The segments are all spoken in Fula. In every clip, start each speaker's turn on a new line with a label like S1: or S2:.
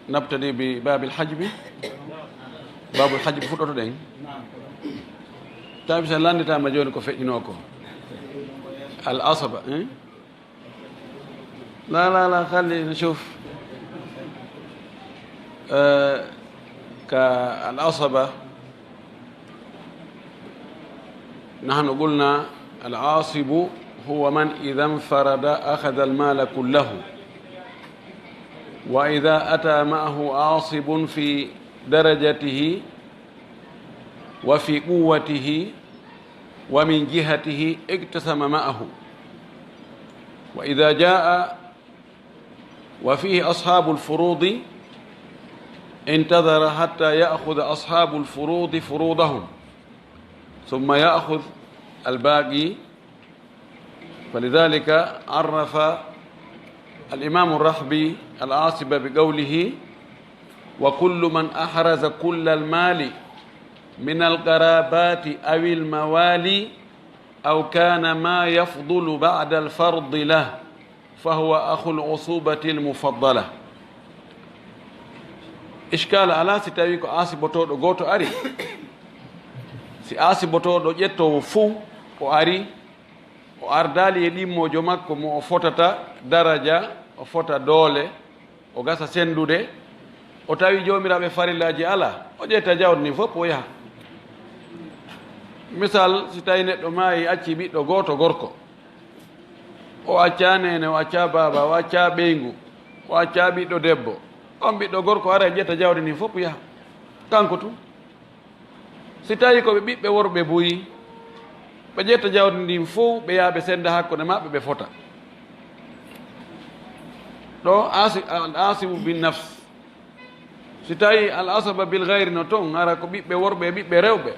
S1: نبتدي بباب الحجب. باب الحجب فوتو دين تابي سلاندي تا ما جوني كو فينوكو العصبة لا خلي نشوف كالعصبة. نحن قلنا العاصب هو من إذا انفرد أخذ المال كله، وإذا أتى معه عاصب في درجته وفي قوته ومن جهته اقتسم معه. وإذا جاء وفيه أصحاب الفروض انتظر حتى يأخذ أصحاب الفروض فروضهم ثم يأخذ الباقي. فلذلك عرف الإمام الرحبي العاصب بقوله: وكل من أحرز كل المال من القرابات أو الموالي أو كان ما يفضل بعد الفرض له فهو أخو العصوبة المفضلة. إشكال على ستاويكو عاصبتو دو غوتو أري si asibotoɗo ƴettowo fuu o ari o ardali e ɗimmojo makko mo o fotata daraja, o fota doole, o gasa sendude, o tawi jomiraɓe farillaji ala, o ƴetta jawdi ni fof o yaha. Misal si tawi neɗɗo maayi acci ɓiɗɗo goto gorko, o acca nene, o acca baba, o acca ɓeygu, o acca ɓiɗɗo debbo, on ɓiɗɗo gorko ara e ƴetta jawdi ni fof yaha kanko tu. si tawi ko ɓe ɓiɓɓe worɓe boyi, ɓe ƴetta jawdi ndin fof ɓe yaha ɓe senda hakkude maɓɓe ɓe fota. ɗo al asibu bin nafs. si tawi al asaba bil gayri no toon ara ko ɓiɓɓe worɓe e ɓiɓɓe rewɓe,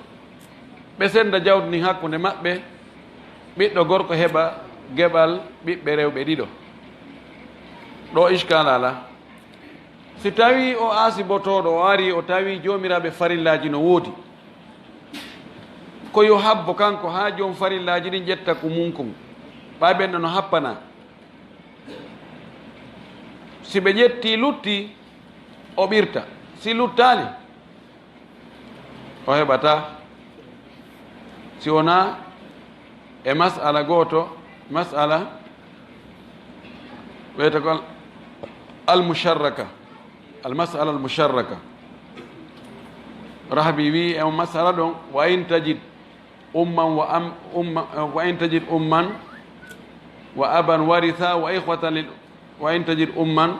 S1: ɓe senda jawdi ndin hakkude maɓɓe, ɓiɗɗo gorko heɓa geɓal ɓiɓɓe rewɓe ɗiɗo. ɗo iskal ala. si tawi o asibotoɗo o ari o tawi jomiraɓe farillaji no woodi, ko yo habbo kanko ha joom farillaji ɗi ƴetta ko munkon ɓaɓenɗo no happana. si ɓe ƴetti lutti o ɓirta, si luttali o heɓata. si wona e masala goto, masala wiyete ko almusharraka, almasala almusharraka. rahbi wi e masala ɗon: wa in tajid umman wa in tajid umman wa aban waritha wa ikhwatan lil wa in tajid umman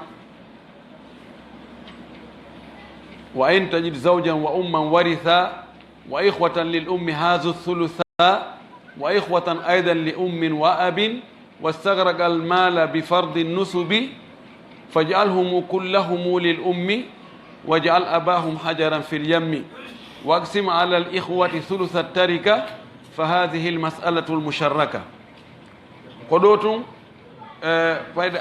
S1: wa in tajid zawjan wa umman waritha wa ikhwatan lil ummi hazu thulutha wa ikhwatan aidan li ummin wa abin wastaghraqa al mala bi fardi nusubi faj'alhum kullahum lil ummi waj'al abahum hajaran fil yammi واقسم على الإخوة ثلث التركة فهذه المسألة المشركة. قدوتم فايد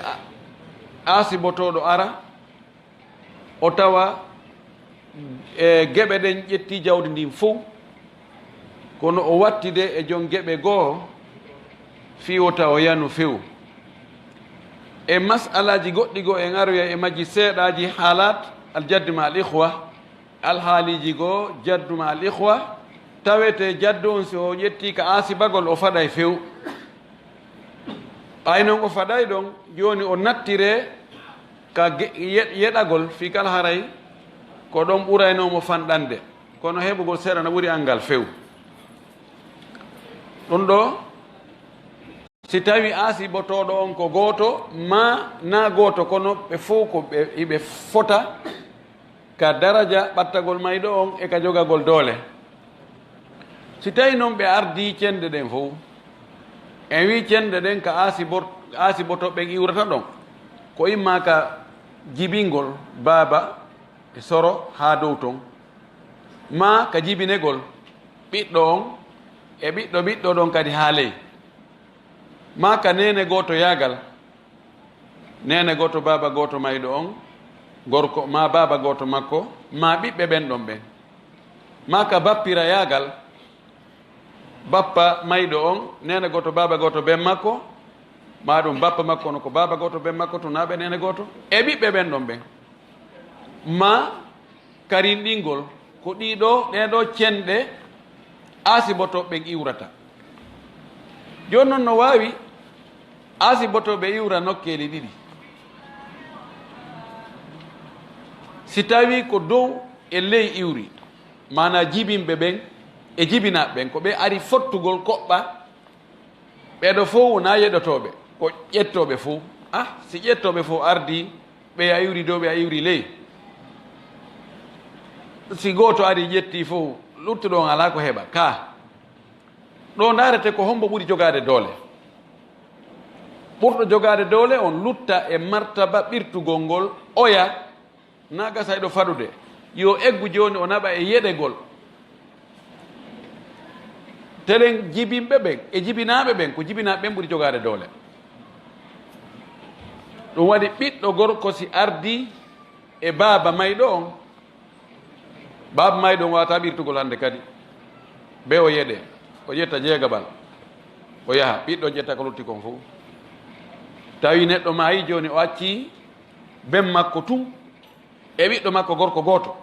S1: asibotoɗo ara o tawa geɓe ɗen ƴetti jawdi ndin fof, kono o wattide e jon geɓe goo fiwota o yanu few. e masalaji goɗɗi goo en aroya e majji seeɗaji haalat aljaddi ma al ihwa, alhaaliji goo jadduma al ihwa. tawete jaddu on si o ƴetti ka asibagol o faɗay few, ɓay noon o faɗay ɗon joni o nattire ka yeɗagol fi kala haray ko ɗon ɓuraynomo fanɗande, kono heɓugol seeɗa no ɓuri angal few. ɗum ɗo si tawi asibotoɗo on ko goto ma na goto, kono ɓe fof ko ɓe fota ka daraja ɓattagol mayɗo on e ka jogagol doole. si tawi noon ɓe ardi cende ɗen fof, en wi cende ɗen ka asibotoɓe iwrata ɗon, ko imma ka jibingol baaba e soro ha dow ton, ma ka jibinegol ɓiɗɗo on e ɓiɗɗo ɗon kadi ha ley, ma ka nene goto yagal, nene goto baaba goto mayɗo on gorko, ma baaba goto makko, ma ɓiɓɓe ɓen ɗon ɓen, ma ka bappira yagal, bappa mayɗo on nene goto baaba goto ben makko, ma ɗum bappa makko no ko baaba goto ben makko to naɓe nene goto e ɓiɓɓe ɓen ɗon ɓen. ma karindingol ko ɗeɗo cenɗe asibotoɓe iwrata. Joni noon no wawi asibotoɓe iwra nokkeli ɗiɗi. Si tawi ko dow e ley iwri mana jibinɓe ɓen e jibinaɓe ɓen ko ɓe ari fottugol koɓɓa, ɓeɗo fof wona yeɗotoɓe ko ƴettoɓe fof. Si ƴettoɓe fof ardi ɓe a iwri dow ɓe a iwri ley, si goto ari ƴetti fof luttuɗon ala ko heɓa ka ɗo darete ko hombo ɓuuri jogade doole. ɓurɗo jogade doole on lutta e martaba ɓirtugol ngol oya na gasa ɗo faɗude yo eggu joni o naɓa e yeɗegol. teɗen jibinɓe ɓen e jibinaɓe ɓen ko jibinaɓe ɓen ɓuuri jogade doole. ɗum waɗi ɓiɗɗo gorko si ardi e baaba mayɗo on, baaba mayɗo on wawata ɓirtugol hande kadi be o yeɗe o ƴetta jeegaɓal o yaha, ɓiɗɗo ƴetta ko lutti kon fof. tawi neɗɗo maayi joni o acci ben makko tum e ɓiɗɗo makko gorko goto,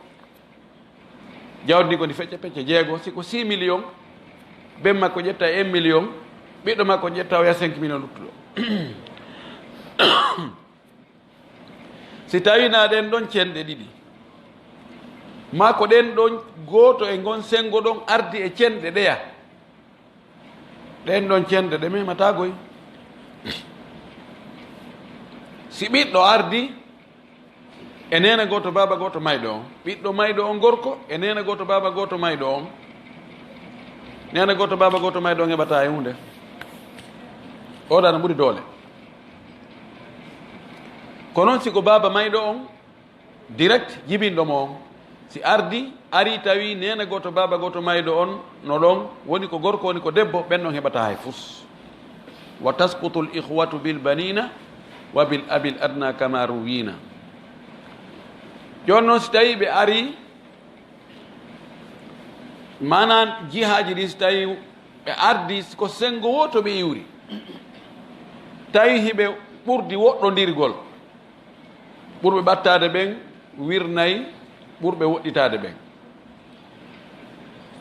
S1: jawdi ndi ko ndi fecce pecce jeego, siko 6 millions ben makko ƴetta 1 million, ɓiɗɗo makko ƴetta o yaha 5 millions luttuɗo. si tawi na ɗen ɗon cenɗe ɗiɗi ma ko ɗen ɗon goto e gon sengo ɗon ardi e cenɗe ɗeya, ɗen ɗon cenɗe ɗe mematagoy. si ɓiɗɗo ardi e nena goto baba goto mayɗo on, ɓiɗɗo mayɗo on gorko e nena goto baba goto mayɗo on, nena goto baba goto mayɗo on heɓata e hunde, oɗa no ɓuuri doole. ko noon siko baba mayɗo on direct jibinɗomo on si ardi ari tawi nena goto baba goto mayɗo on no ɗon woni ko gorko woni ko debbo, ɓen ɗon heɓata hay fus. wa tasqutu l ihwatu bil banina wa bil abil adna kama ruwina. joni noon si tawi ɓe ari mana jihaji ɗi, si tawi ɓe ardi ko sengo woto ɓe iwri, tawi hiɓe ɓurdi woɗɗodirgol, ɓurɓe ɓattade ɓen wirnayi ɓurɓe woɗɗitade ɓen.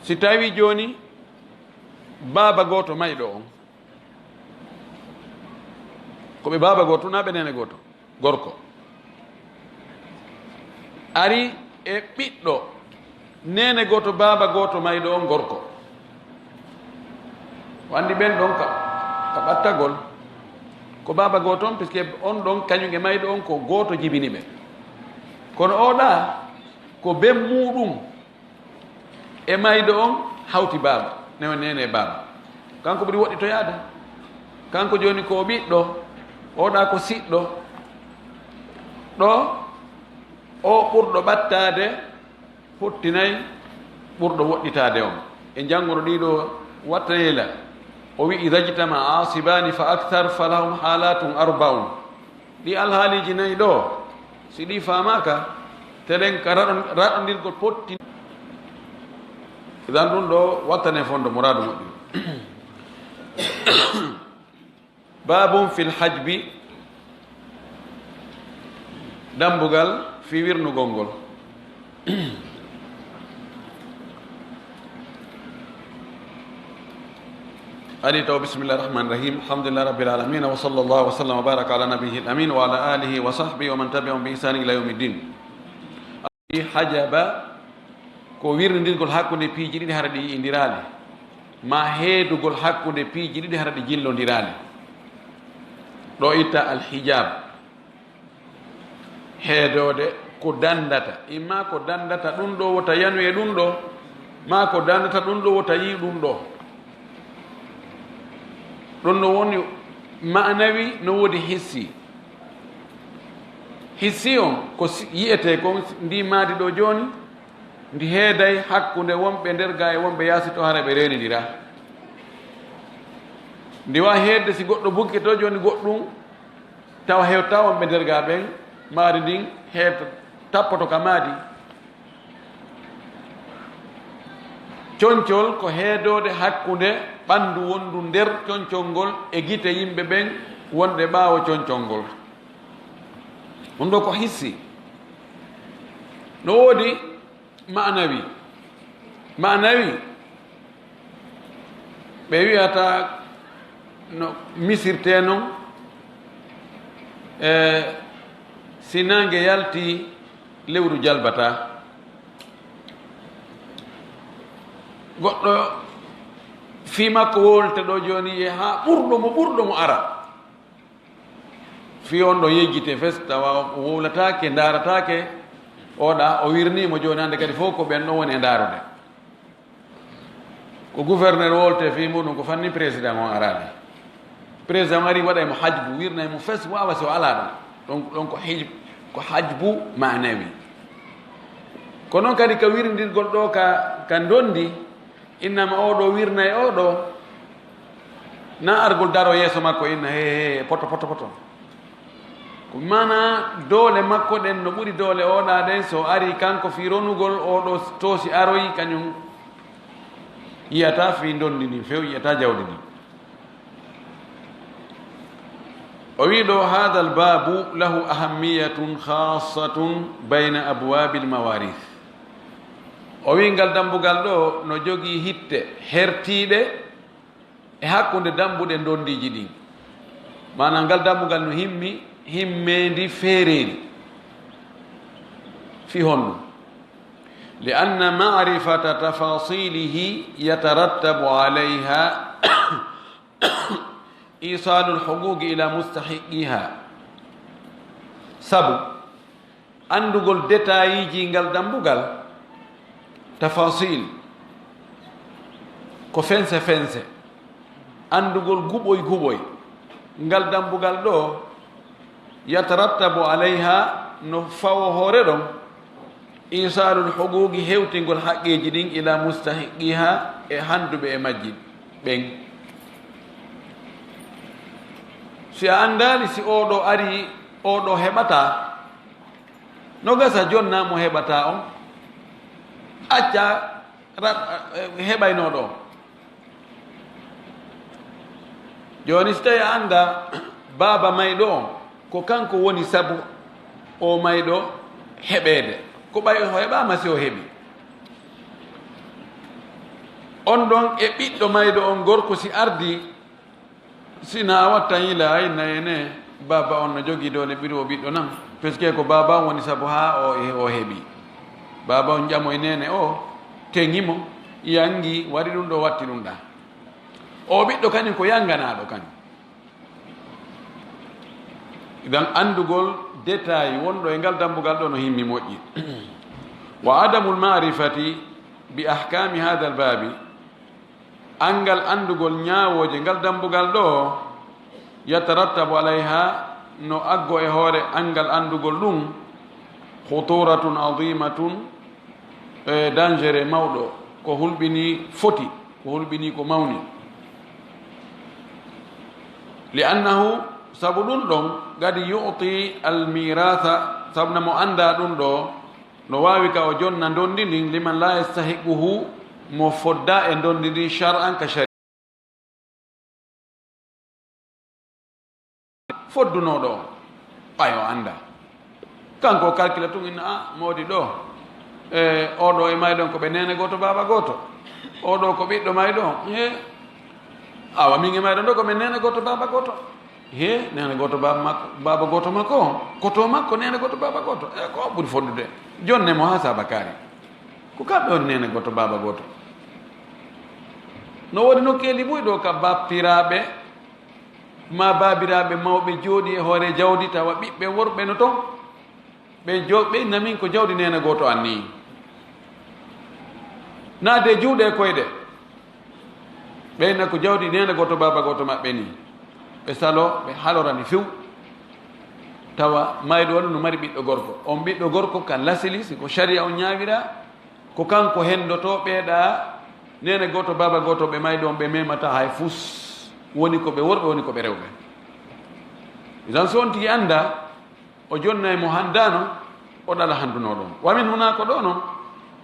S1: si tawi joni baba goto mayɗo on, koɓe baba goto na ɓe nene goto gorko, ari e ɓiɗɗo nene goto baba goto mayɗo on gorko, wandi ɓen ɗon ka ɓattagol ko baba goto on, puisque on ɗon kañum e mayɗo on ko goto jibini ɓe. kono oɗa ko ben muɗum e mayɗo on hawti baba newa nene baba, kanko ɓuuri woɗɗitoyade, kanko joni ko ɓiɗɗo, oɗa ko siɗɗo, ɗo o ɓurɗo ɓattade fottinayi ɓurɗo woɗɗitade on. e janngono ɗiɗo wattayela o wi ida jtama asibani fa actar falahum halatun arbaun. ɗi alhaaliji nayi ɗo si ɗi famaka teɗen ka raɗodirgol potti idan ɗum ɗo wattane fondo mouradu moƴƴu. babum fil hajbi, dambugal fi wirnugol ngol. ari taw bisimillahi rahmani rahim, alhamdulillah rabbil alamin, wa sallallahu wa sallam wa baraka ala nabiyhi amin wa ala alihi wa sahbihi wa man tabi'ahum bi ihsani ila yawmi ddin. hajaba ko wirnodirgol hakkude piiji ɗiɗi hara ɗi indirali, ma heedugol hakkude piiji ɗiɗi hara ɗi jillodirali. ɗo itta alhijab, heedode ko dandata, imma ko dandata ɗum ɗo wota yanu e ɗum ɗo, ma ko dandata ɗum ɗo wota yi ɗum ɗo. ɗum no woni manawi, no woodi hissi. hissi on ko yiyete kon ndi maadi ɗo joni ndi heeday hakkude wonɓe nder ga e wonɓe yaasi to hara ɓe renidira. ndi wawi heedde si goɗɗo bugge to joni goɗɗum tawa hewta wonɓe nder ga ɓen, maadi ndin heeta tappoto ka maadi. coñcol ko heedode hakkude ɓandu wondu nder coñcol ngol e gite yimɓe ɓen wonde ɓaawo coñcol ngol. ɗum ɗo ko hissi. no woodi ma'nawi ɓe wiyata no misirte noon si nange yalti lewru jalbata goɗɗo fi makko wolte ɗo joni ye ha ɓurɗo mo ara fi on ɗo yejjite fes tawa o wowlatake daratake oɗa o wirnimo joni hande kadi fof ko ɓen ɗo woni e darude ko gouverneur wolte fi muɗum ko fanni président on arani président ari waɗaymo hajbu wirnaymo fes wawa so ala ɗum ɗon ko hajbu manawi ko noon kadi ka wirndirgol ɗo ka dondi innama oɗo wirnay oɗo na argol daro yeeso makko inna he poto ko mana doole makko ɗen no ɓuri doole oɗa ɗen so ari kanko fi ronugol oɗo toosi aroyi kañum yiyata fi dondi ndi few yiyata jawdi ndi o wi ɗo hada albabu lahu ahammiyatun khassatun bayna abwabi almawarith o wi ngal dambugal ɗo no jogii hitte hertiiɗe e hakkunde dambuɗe dondiji ɗin mana ngal dambugal no himmendi feereeri fi honɗum li anna marifata tafasilihi yatarattabu alayha isalu lhuquqi ila mustahiqiha sabu andugol détail ji ngal dambugal tafasil ko fense andugol guɓoy ngal dambugal ɗo yatarattabu alayha no fawo hoore ɗon isalul huquqi hewtingol haqqeji ɗin ila mustahiqiha e handuɓe e majji ɓen si a andali si oɗo ari oɗo heɓata no gasa jonna mo heɓata on acca heɓaynoɗo joni so tawi anda baba mayɗo on ko kanko woni sabu o mayɗo heɓede ko ɓay o heɓama si o heɓi on ɗon e ɓiɗɗo mayɗo on gorko si ardi sina a watta yila ayna ene baba on no jogui dole ɓiri o ɓiɗɗo nam puisque ko baba on woni sabu ha o heɓi baba on ƴamoy nene o teŋimo yangi waɗi ɗum ɗo watti ɗum ɗa o ɓiɗɗo kañum ko yanganaɗo kañum idan andugol détail wonɗo e ngal dambugal ɗo no himmi moƴƴi wa adamu lmarifati bi ahkami hada albabi angal andugol ñawoje ngal dambugal ɗo yatarattabu alayha no aggo e hoore angal andugol ɗum huturatun adimatun e dangere mawɗo ko hulɓini foti ko hulɓini ko mawni li annahu sabu ɗum ɗon gadi yu'ti almiratha sabuna mo anda ɗum ɗo no wawi ka o jonna dondi ndin liman la yastahiquhu mo fodda e dondi ndin shar'an ka shari foddunoɗo ɓayo anda kanko calcula tun inna a modi ɗo e oɗo e mayɗon ko ɓe nene goto baba goto oɗo ko ɓiɗɗo mayɗon he awa min e mayɗon ɗo ko ɓe nene goto baba goto he nene goto baba goto makko koto makko nene goto baba goto e ko ɓuri foddude jonne mo ha sabakari ko kamɓe on nene goto baba goto no woni nokkeli ɓuy ɗo ka bappiraɓe ma babiraɓe mawɓe jooɗi e hoore jawdi tawa ɓiɓɓe worɓe no ton ɓe namin ko jawdi nene goto anni naade juuɗe koyɗe ɓeyna ko jawdi nene goto baba goto maɓɓe ni ɓe salo ɓe halorani few tawa mayɗo on no mari ɓiɗɗo gorko on ɓiɗɗo gorko kan lasili siko sharia on ñaawira ko kanko hendoto ɓeeɗa nene goto baba goto ɓe mayɗo on ɓe memata hay fus woni ko ɓe worɓe woni ko ɓe rewɓe isan so on tigi anda o jonna e mo handano o ɗala handuno ɗon wamin huna ko ɗo noon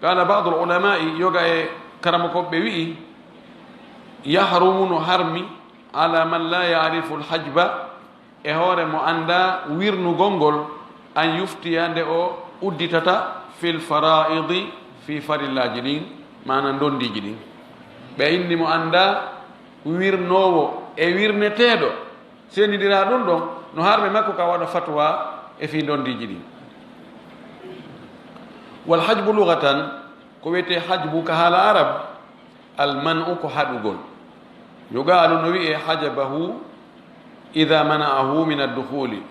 S1: qala badu lulamai yoga e karama koɓe wi'i yahrumu no harmi ala man la yarifu lhajba e hoore mo anda wirnugol ngol an yuftiya nde o udditata fil faraidi fi farillaji ɗin mana dondiji ɗin ɓe inni mo anda wirnowo e wirneteɗo senidira ɗum ɗon no harɓe makko ka waɗa fatwa e fi dondiji ɗin wal hajbu lugatan ko wiyete hajbu ka haala arab almanu ko haɗugol yogalu no wiye hajabahu ida mana'ahu min adduhuli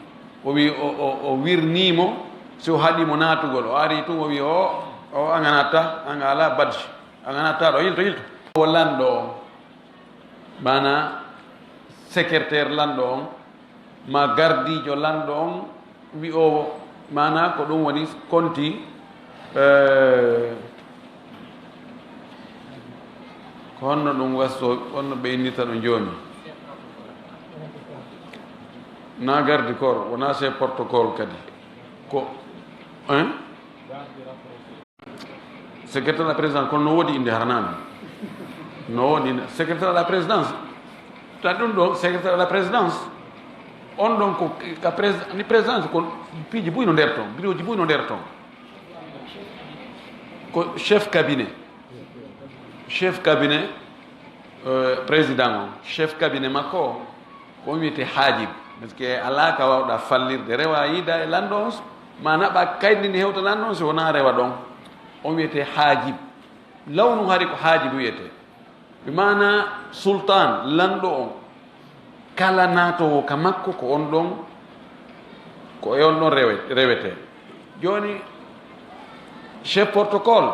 S1: o wi o wirnimo so haɗimo natugol o ari tun o wi o aganata anga ala badge aganata ɗo yilto o lanɗo on mana secrétaire lanɗo on ma gardijo lanɗo on wi o mana ko ɗum woni konti ko honno ɗum wasto honno ɓe innita ɗo joni na gardi corps wona se protocole kadi ko secrétaire de la présidence kono no woodi inde harnami no woodi inde secrétaire de la présidence ta ɗum ɗo secrétaire de la présidence on ɗon ko ni présidence ko piiji ɓuyno nder toon bureau ji ɓuyno nder toon ko chef cabinet président o chef cabinet makko o ko wiyete haajib par ce que ala ka wawɗa fallirde rewa yiida e lanndo on ma naɓa kaydini hewta lanndo on so wona rewa ɗon on wiyete haajib lawnu hari ko haajib wiyete ɓe mana sultan lanɗo on kala natowo ka makko ko on ɗon ko e on ɗon rewete joni chef protocole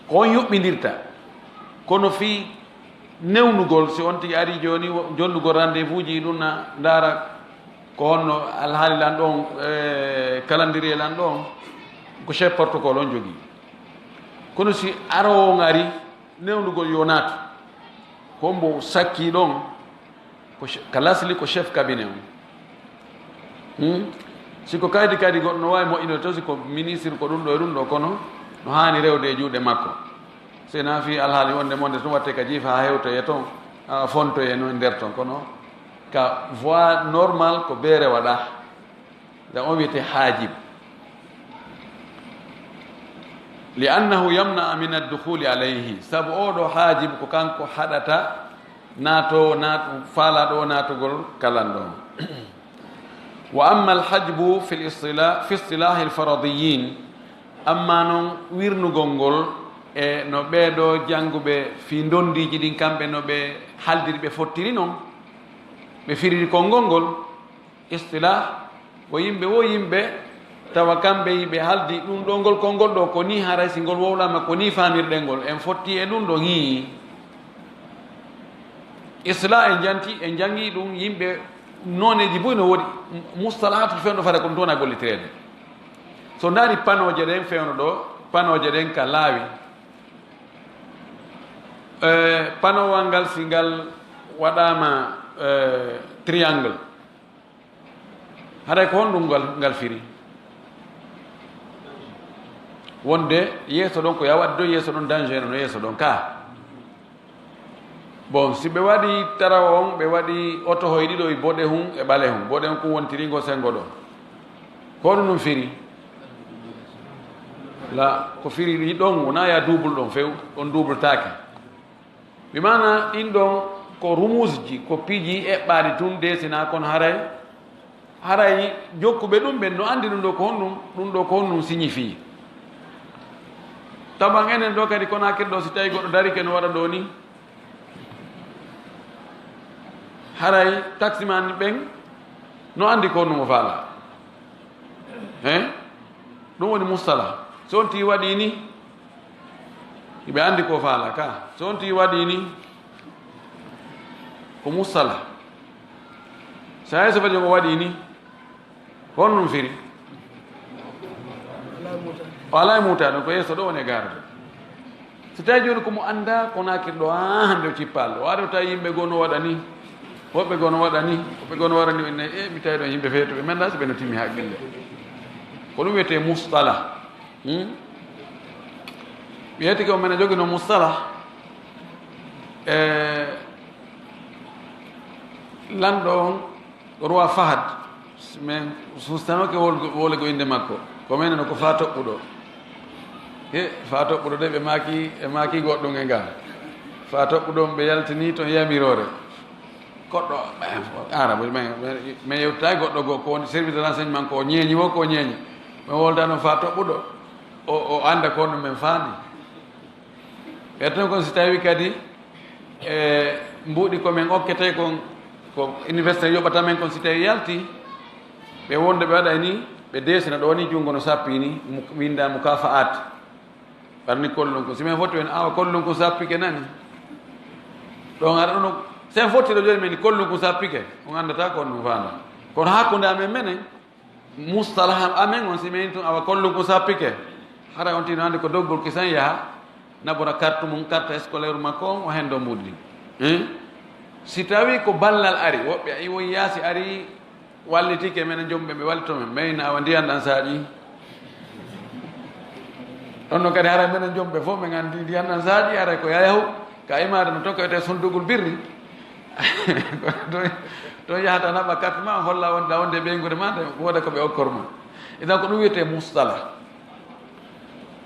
S1: ko on yuɓɓidirta kono fi newnugol si on tigi ari joni jonnugol rendez-vous ji ɗum na ndaara ko honno alhaali lan ɗon calendrier lan ɗon ko chef protocole on jogii kono si arowo on ari newnugol yo naatu ko mbo sakki ɗon ka lasli ko chef cabinet on siko kaydi kadi goɗɗo no wawi moƴƴino to siko ministre ko ɗum ɗo e ɗum ɗo kono no hani rewde e juuɗe makko sena fi alhaali wonde monde ɗum watte ka jiifa ha hewtoye toon fontoye no e nder toon kono ka voie normal ko beere waɗa da on wiyete haajib li annahu yamna min adduhuli alayhi saabu oɗo haajib ko kanko haɗata naato faalaɗo o naatugol kalan ɗon wa amma alhajbu fi istilahi alfaradiyin amma noon wirnugol ngol e no ɓeeɗo jannguɓe fi dondiji ɗin kamɓe no ɓe haldiri ɓe fottiri noon ɓe firiri konngol ngol istilah ko yimɓe wo yimɓe tawa kamɓe yiɓe haldi ɗum ɗo ngol konngol ɗo ko ni haray si ngol wowlama ko ni famirɗel ngol en fotti e ɗum ɗo hii islah en janti en jangi ɗum yimɓe noneji boy no woɗi mustalahatu fewno fata kono toona gollitirede so ndaari panoje ɗen fewno ɗo panoje ɗen ka laawi panowal ngal si ngal waɗama triangle haɗay ko honɗum ngal firi wonde yeeso ɗon ko ya waɗi do yeeso ɗon danger no yeeso ɗon ka bon si ɓe waɗi tarawa on ɓe waɗi oto hoye ɗiɗo e boɗe hum e ɓale hum boɗe hum ko wontiringo sengo ɗo ko ɗum ɗum firi la ko firi ɗi ɗon wona ya double ɗon few on double take mi mana ɗin ɗon ko rumusji ko piiji eɓɓaɗi tun desina kono haray jokkuɓe ɗum ɓen no andi ɗum ɗo ko honɗum ɗum ɗo ko honɗum signifie taban enen ɗo kadi kono hakkille ɗo si tawi goɗɗo dari ke no waɗa ɗo ni haray taximan ɓen no andi ko honɗum o faala ɗum woni mustala so on ti waɗi ni ɓe andi ko faala ka so on ti waɗi ni ko mustala so hay so fadi ko waɗi ni honɗum firi o ala e mutaɗo ko yeeso ɗo woni garde so tawi joni komo anda konakir ɗo hande o cippal o ari o tawi yimɓe goo no waɗa ni woɓɓe goo no waɗa ni woɓɓe goo no waɗa ni enne mi tawi ɗon yimɓe feeto ɓe menda so ɓe no timmi haqqille ko ɗum wiyete mustala wiyete ko mene jogino mustala lanɗo on roi Fahad mais sustanoke wolego inde makko ko menen ko fa toɓɓuɗo fa toɓɓuɗo de ɓe maki goɗɗum e ngal fa toɓɓuɗon ɓe yaltini to yamirore goɗɗo ara mais yewtata goɗɗo goo ko woni service de renseignement ko ñeeñi wo ko ñeeñi mi wolda noon fa toɓɓuɗo o anda ko ɗum men faandi ɓe tan kon si tawi kadi e mbuuɗi komin okkete kon ko université yoɓata men kon si tawi yalti ɓe wonde ɓe waɗa ni ɓe desina ɗo ni junngo no sappi ni winda mo ka fa at ɓarni kollum ko si min fotti en awa kollum ko sappike nani ɗon aɗa ɗono sen fotti ɗo joni men kollum ko sappike on andata ko ɗum fanda kono hakkude amen menen mustalah amen on si min tun awa kollum ko sappike hara on tino hande ko doggol kisan yaaha nabora carte mum carte scolaire makko o hen do mbuddi si tawi ko ballal ari woɓɓe i won yaasi ari wallitike menen jomɓe ɓe wallito men mayna awa ndiyan ɗan saaƴi ɗon noon kadi hara menen jomɓe fof ɓe gandi ndiyan ɗan saaƴi ara ko yayahu ka imade no tokka wiyete sondugol birri to yahata naɓa carte ma holla wonda wonde ɓeygude ma woda koɓe okkorma idan ko ɗum wiyete mustala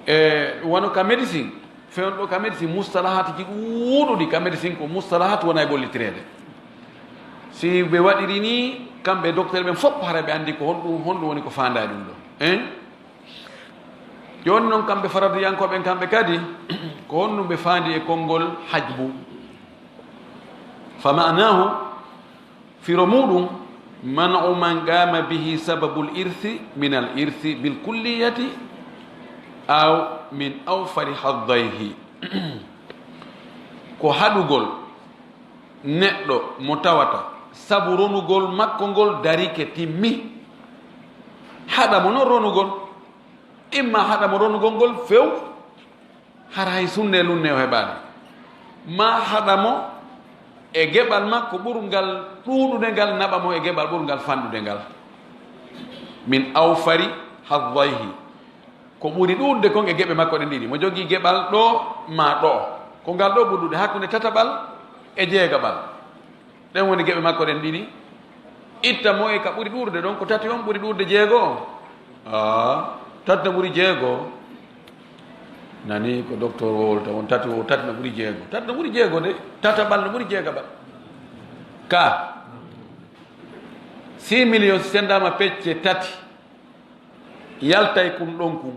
S1: e wono ka médecine fewn ɗo ka médecine mustalahatuji ɗuuɗuɗi ka médecine ko mustalahatu wona e gollitirede si ɓe waɗiri ni kamɓe docteur ɓen fof hara ɓe andi ko honɗum woni ko fanda ɗum ɗo joni noon kamɓe faradiyankoɓen kamɓe kadi ko honɗum ɓe fandi e konngol hajbu fa manahu firo muɗum manu man qama bihi sababul irthi min al irthi bil kulliyati aw min awfari haddayhi ko haɗugol neɗɗo mo tawata sabu ronugol makko ngol darike timmi haɗamo noon ronugol imma haɗamo ronugol ngol few hara hay sunne lunne o heɓani ma haɗamo e geɓal makko ɓurgal ɗuuɗude ngal naɓamo e geɓal ɓurgal fanɗude ngal min awfari haddayhi ko ɓuri ɗuɗde kon e geɓe makko ɗen ɗiɗi mo jogii geɓal ɗo ma ɗo ko ngal ɗo ɓurɗude hakkunde tataɓal e jeegaɓal ɗen woni geɓe makko ɗen ɗiɗi itta mo e ka ɓuri ɗurde ɗon ko tati on ɓuri ɗurde jeego o tati no ɓuri jeego nani ko docteur wowolta won tati no ɓuri jeego tati no ɓuri jeego de tataɓal no ɓuri jeegaɓal ka 6 millions sendama pecce tati yaltay kum ɗon kum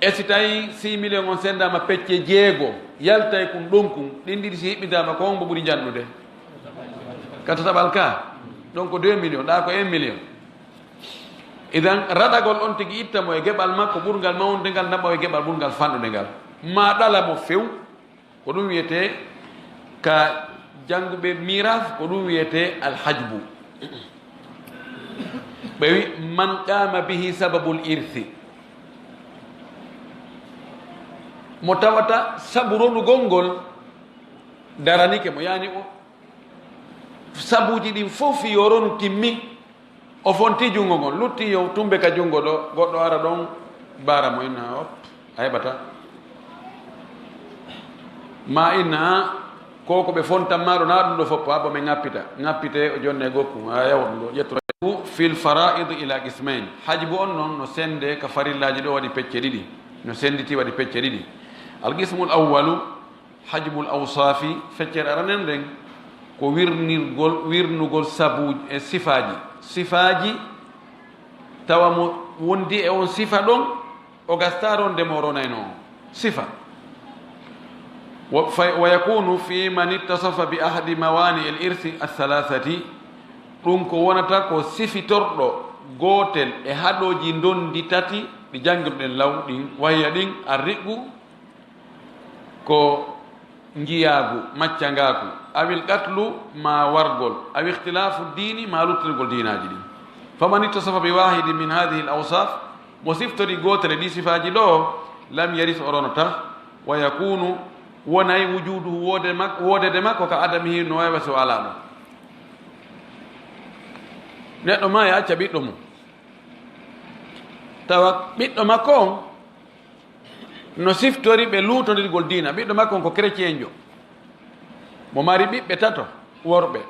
S1: e si tawi 6 millions on sendama pecce jeego yaltay kum ɗon kum ɗin ɗiɗi si hiɓɓidama ko hombo ɓuri janɗude ka tataɓal ka donc 2 millions ɗa ko 1 million idan raɗagol on tigi ittamo e geɓal makko ɓurgal mawnude ngal naɓa e geɓal ɓurgal fanɗude ngal ma ɗalamo few ko ɗum wiyete ka jannguɓe miraf ko ɗum wiyete alhajbu ɓe wi man qama bihi sababul irthi mo tawata sabu ronugol ngol daranike mo yani o sabuji ɗin fof yo ronu timmi o fonti junngo ngon lutti yo tumbe ka junngo ɗo goɗɗo ara ɗon bara mo inna op a heɓata ma inna ko ko ɓe fontanma ɗo na ɗum ɗo foppo ha bo min ŋappite o jonne gokku a yawa ɗum ɗo ƴetto fil faraid ila qismain hajbu on noon no sende ka farillaji ɗo waɗi pecce ɗiɗi no senditi waɗi pecce ɗiɗi alqismu l awalu hajbul awsafi feccere aranen nden ko wirnugol sabuji e sifaji tawa mo wondi e on sifa ɗon o gastaro ndemo ronayno on sifa wa yakunu fi man ittasafa bi ahadi mawani el irsi althalathati ɗum ko wonata ko sifitorɗo gotel e haɗoji dondi tati ɗi jangirɗen law ɗin wayya ɗin arriɓɓu ko njiyagu maccangaku awil qatlu ma wargol aw ihtilafu dini ma luttirgol dinaji ɗin faman ittasafa bi wahidi min hadihi l awsaf mo siftori gotel e ɗi sifaji ɗo lam yaris o ronata wa yakunu wonay wujuduhu wodede makko ka adamihi no wawi so ala ɗum neɗɗo ma e acca ɓiɗɗo mum tawa ɓiɗɗo makko on no siftori ɓe luutodirgol diina ɓiɗɗo makko on ko chrétien jo mo mari ɓiɓɓe tato worɓe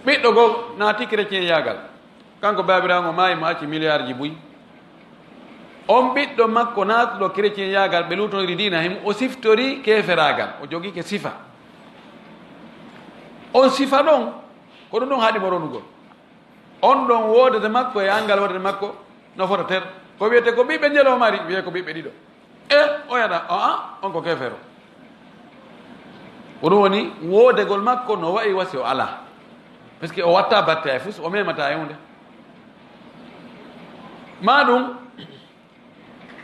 S1: ɓiɗɗo goo naati chrétien yagal kanko babirago maayi mo acci milliard ji buyi on ɓiɗɗo makko naatuɗo chrétien yagal ɓe lutoniri dina himo o siftori keferagal o jogui ke sifa on sifa ɗon ko ɗum ɗon haaɗimo ronugol on ɗon wodete makko e angal wodete makko no fota ter ko wiyete ko ɓiɓɓe jelomari wiye ko ɓiɓɓe ɗiɗo o yaɗa on ko kefero ko ɗum woni wodegol makko no wayi wasi o ala par ce que o watta batte ay fus o memata e hunde ma ɗum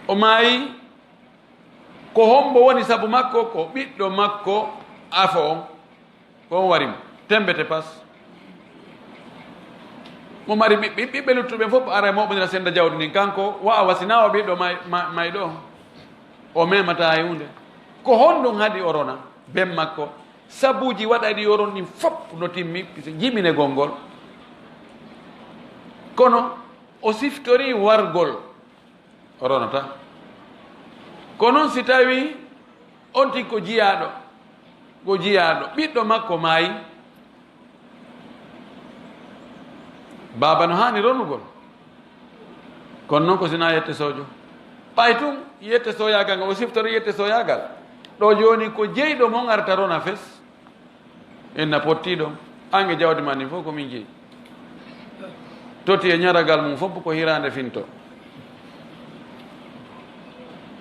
S1: o maayi ko hombo woni saabu makko ko ɓiɗɗo makko afo on ko on warimo tembete pas mo mari ɓiɓɓe luttuɓe fof ara moɓonira senda jawdi ndin kanko wa wasina o ɓiɗɗo may ɗo o memata e hunde ko honɗum haɗi o rona ben makko sabuji waɗaɗi oron ɗin fop no timmi jiminegol ngol kono o siftori wargol o ronata ko noon si tawi on tin ko jiyaɗo ɓiɗɗo makko maayi baba no hani ronugol kono noon ko sina yette sojo ɓay tun yette soyagal ngal o siftori yette soyagal ɗo joni ko jeyɗo mon arta rona fes enna pottiɗo ange jawdi ma ni fof komin jeeyi toti e ñaragal mum fof ko hirande finto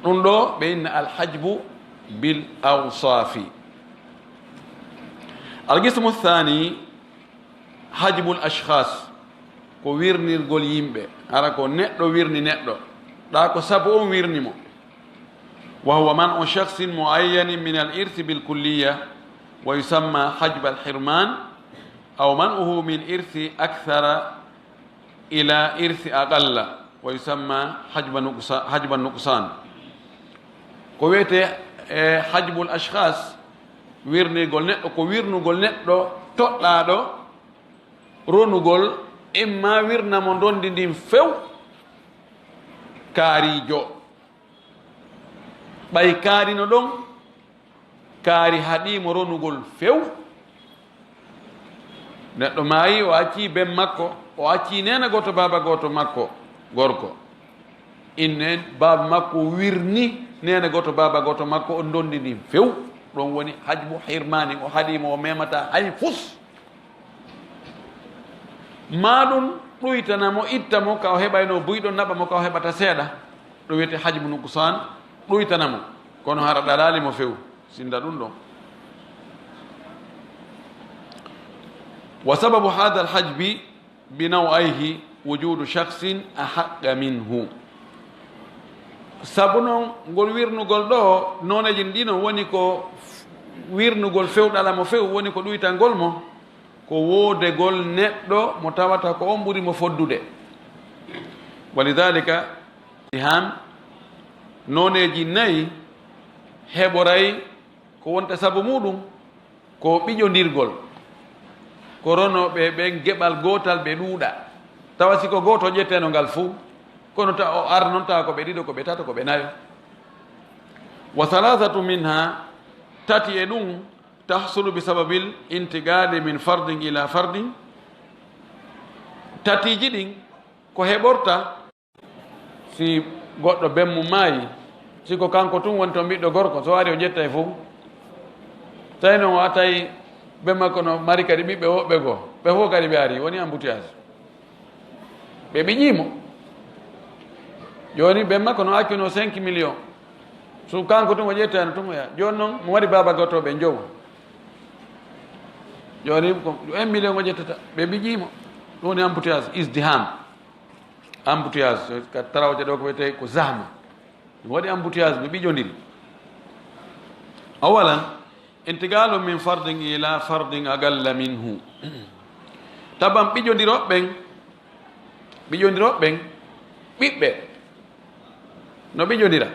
S1: ɗum ɗo ɓe inna alhajbu bil awsafi alqismu thani hajbul ashkhas ko wirnirgol yimɓe ara ko neɗɗo wirni neɗɗo ɗa ko sabu on wirnimo wa huwa man o shakhsin muayyanin min al irthi bil kulliya wa yusamma hajba al hirman aw man'uhu min irthi akthara ila irthi aqalla wa yusamma hajba nuqsan ko wiyete hajbul ashkhas wirnigol neɗɗo ko wirnugol neɗɗo toɗɗaɗo ronugol imma wirnamo dondi ndin few kaarijo ɓay kaarino ɗon kaari haɗimo ronugol few neɗɗo maayi o acci ben makko o acci nena goto baba goto makko gorko inne baba makko wirni nena goto baba goto makko on dondi ndin few ɗon woni hajbu hirmani o haɗimo o memata hay fus maɗum ɗuytanamo ittamo ka o heɓayno buyɗo naɓamo ka o heɓata seeɗa ɗo wiyete hajbu nukusan ɗuytanamo kono hara ɗalalimo few sinda ɗum ɗon wa sababu hada alhajbi binawayhi wujudu shakhsin ahaqqa minhu sabu noon ngol wirnugol ɗo noneji ɗino woni ko wirnugol fewɗalamo few woni ko ɗuytangol mo ko wodegol neɗɗo mo tawata ko on ɓuri mo foddude walidalika ham noneji nayyi heɓoray ko wonta sabu muɗum ko ɓiƴodirgol ko ronoɓe ɓen geɓal gotal ɓe ɗuuɗa tawa siko goto ƴetteno ngal fuu kono ta o ar noon tawa ko ɓe ɗiɗo ko ɓe tato ko ɓe nayo wa thalathatu minha tati e ɗum tahsulu bi sababil intigali min fardin ila fardin tatiji ɗin ko heɓorta si goɗɗo ben mum maayi siko kanko tun woni toon ɓiɗɗo gorko so wari o ƴetta e fof tawi noon o attay ɓe makko no mari kadi ɓiɓɓe woɓɓe goo ɓe fof kadi ɓe ari woni embouteillage ɓe ɓiƴimo joni ɓe makko no accino 5 millions so kanko tun o ƴettano tun oya joni noon mo waɗi baba goto ɓe jowo joni ko 1 million o ƴettata ɓe ɓiƴimo ɗum woni embouteillage isdiham embouteillage ka tarawje ɗo ko wiyete ko zahma ɗum waɗi embouteillage ɓe ɓiƴodiri awalan intigalu min fardin ila fardin agalla minhu taban ɓiƴodiroɓɓen ɓiɓɓe no ɓiƴodira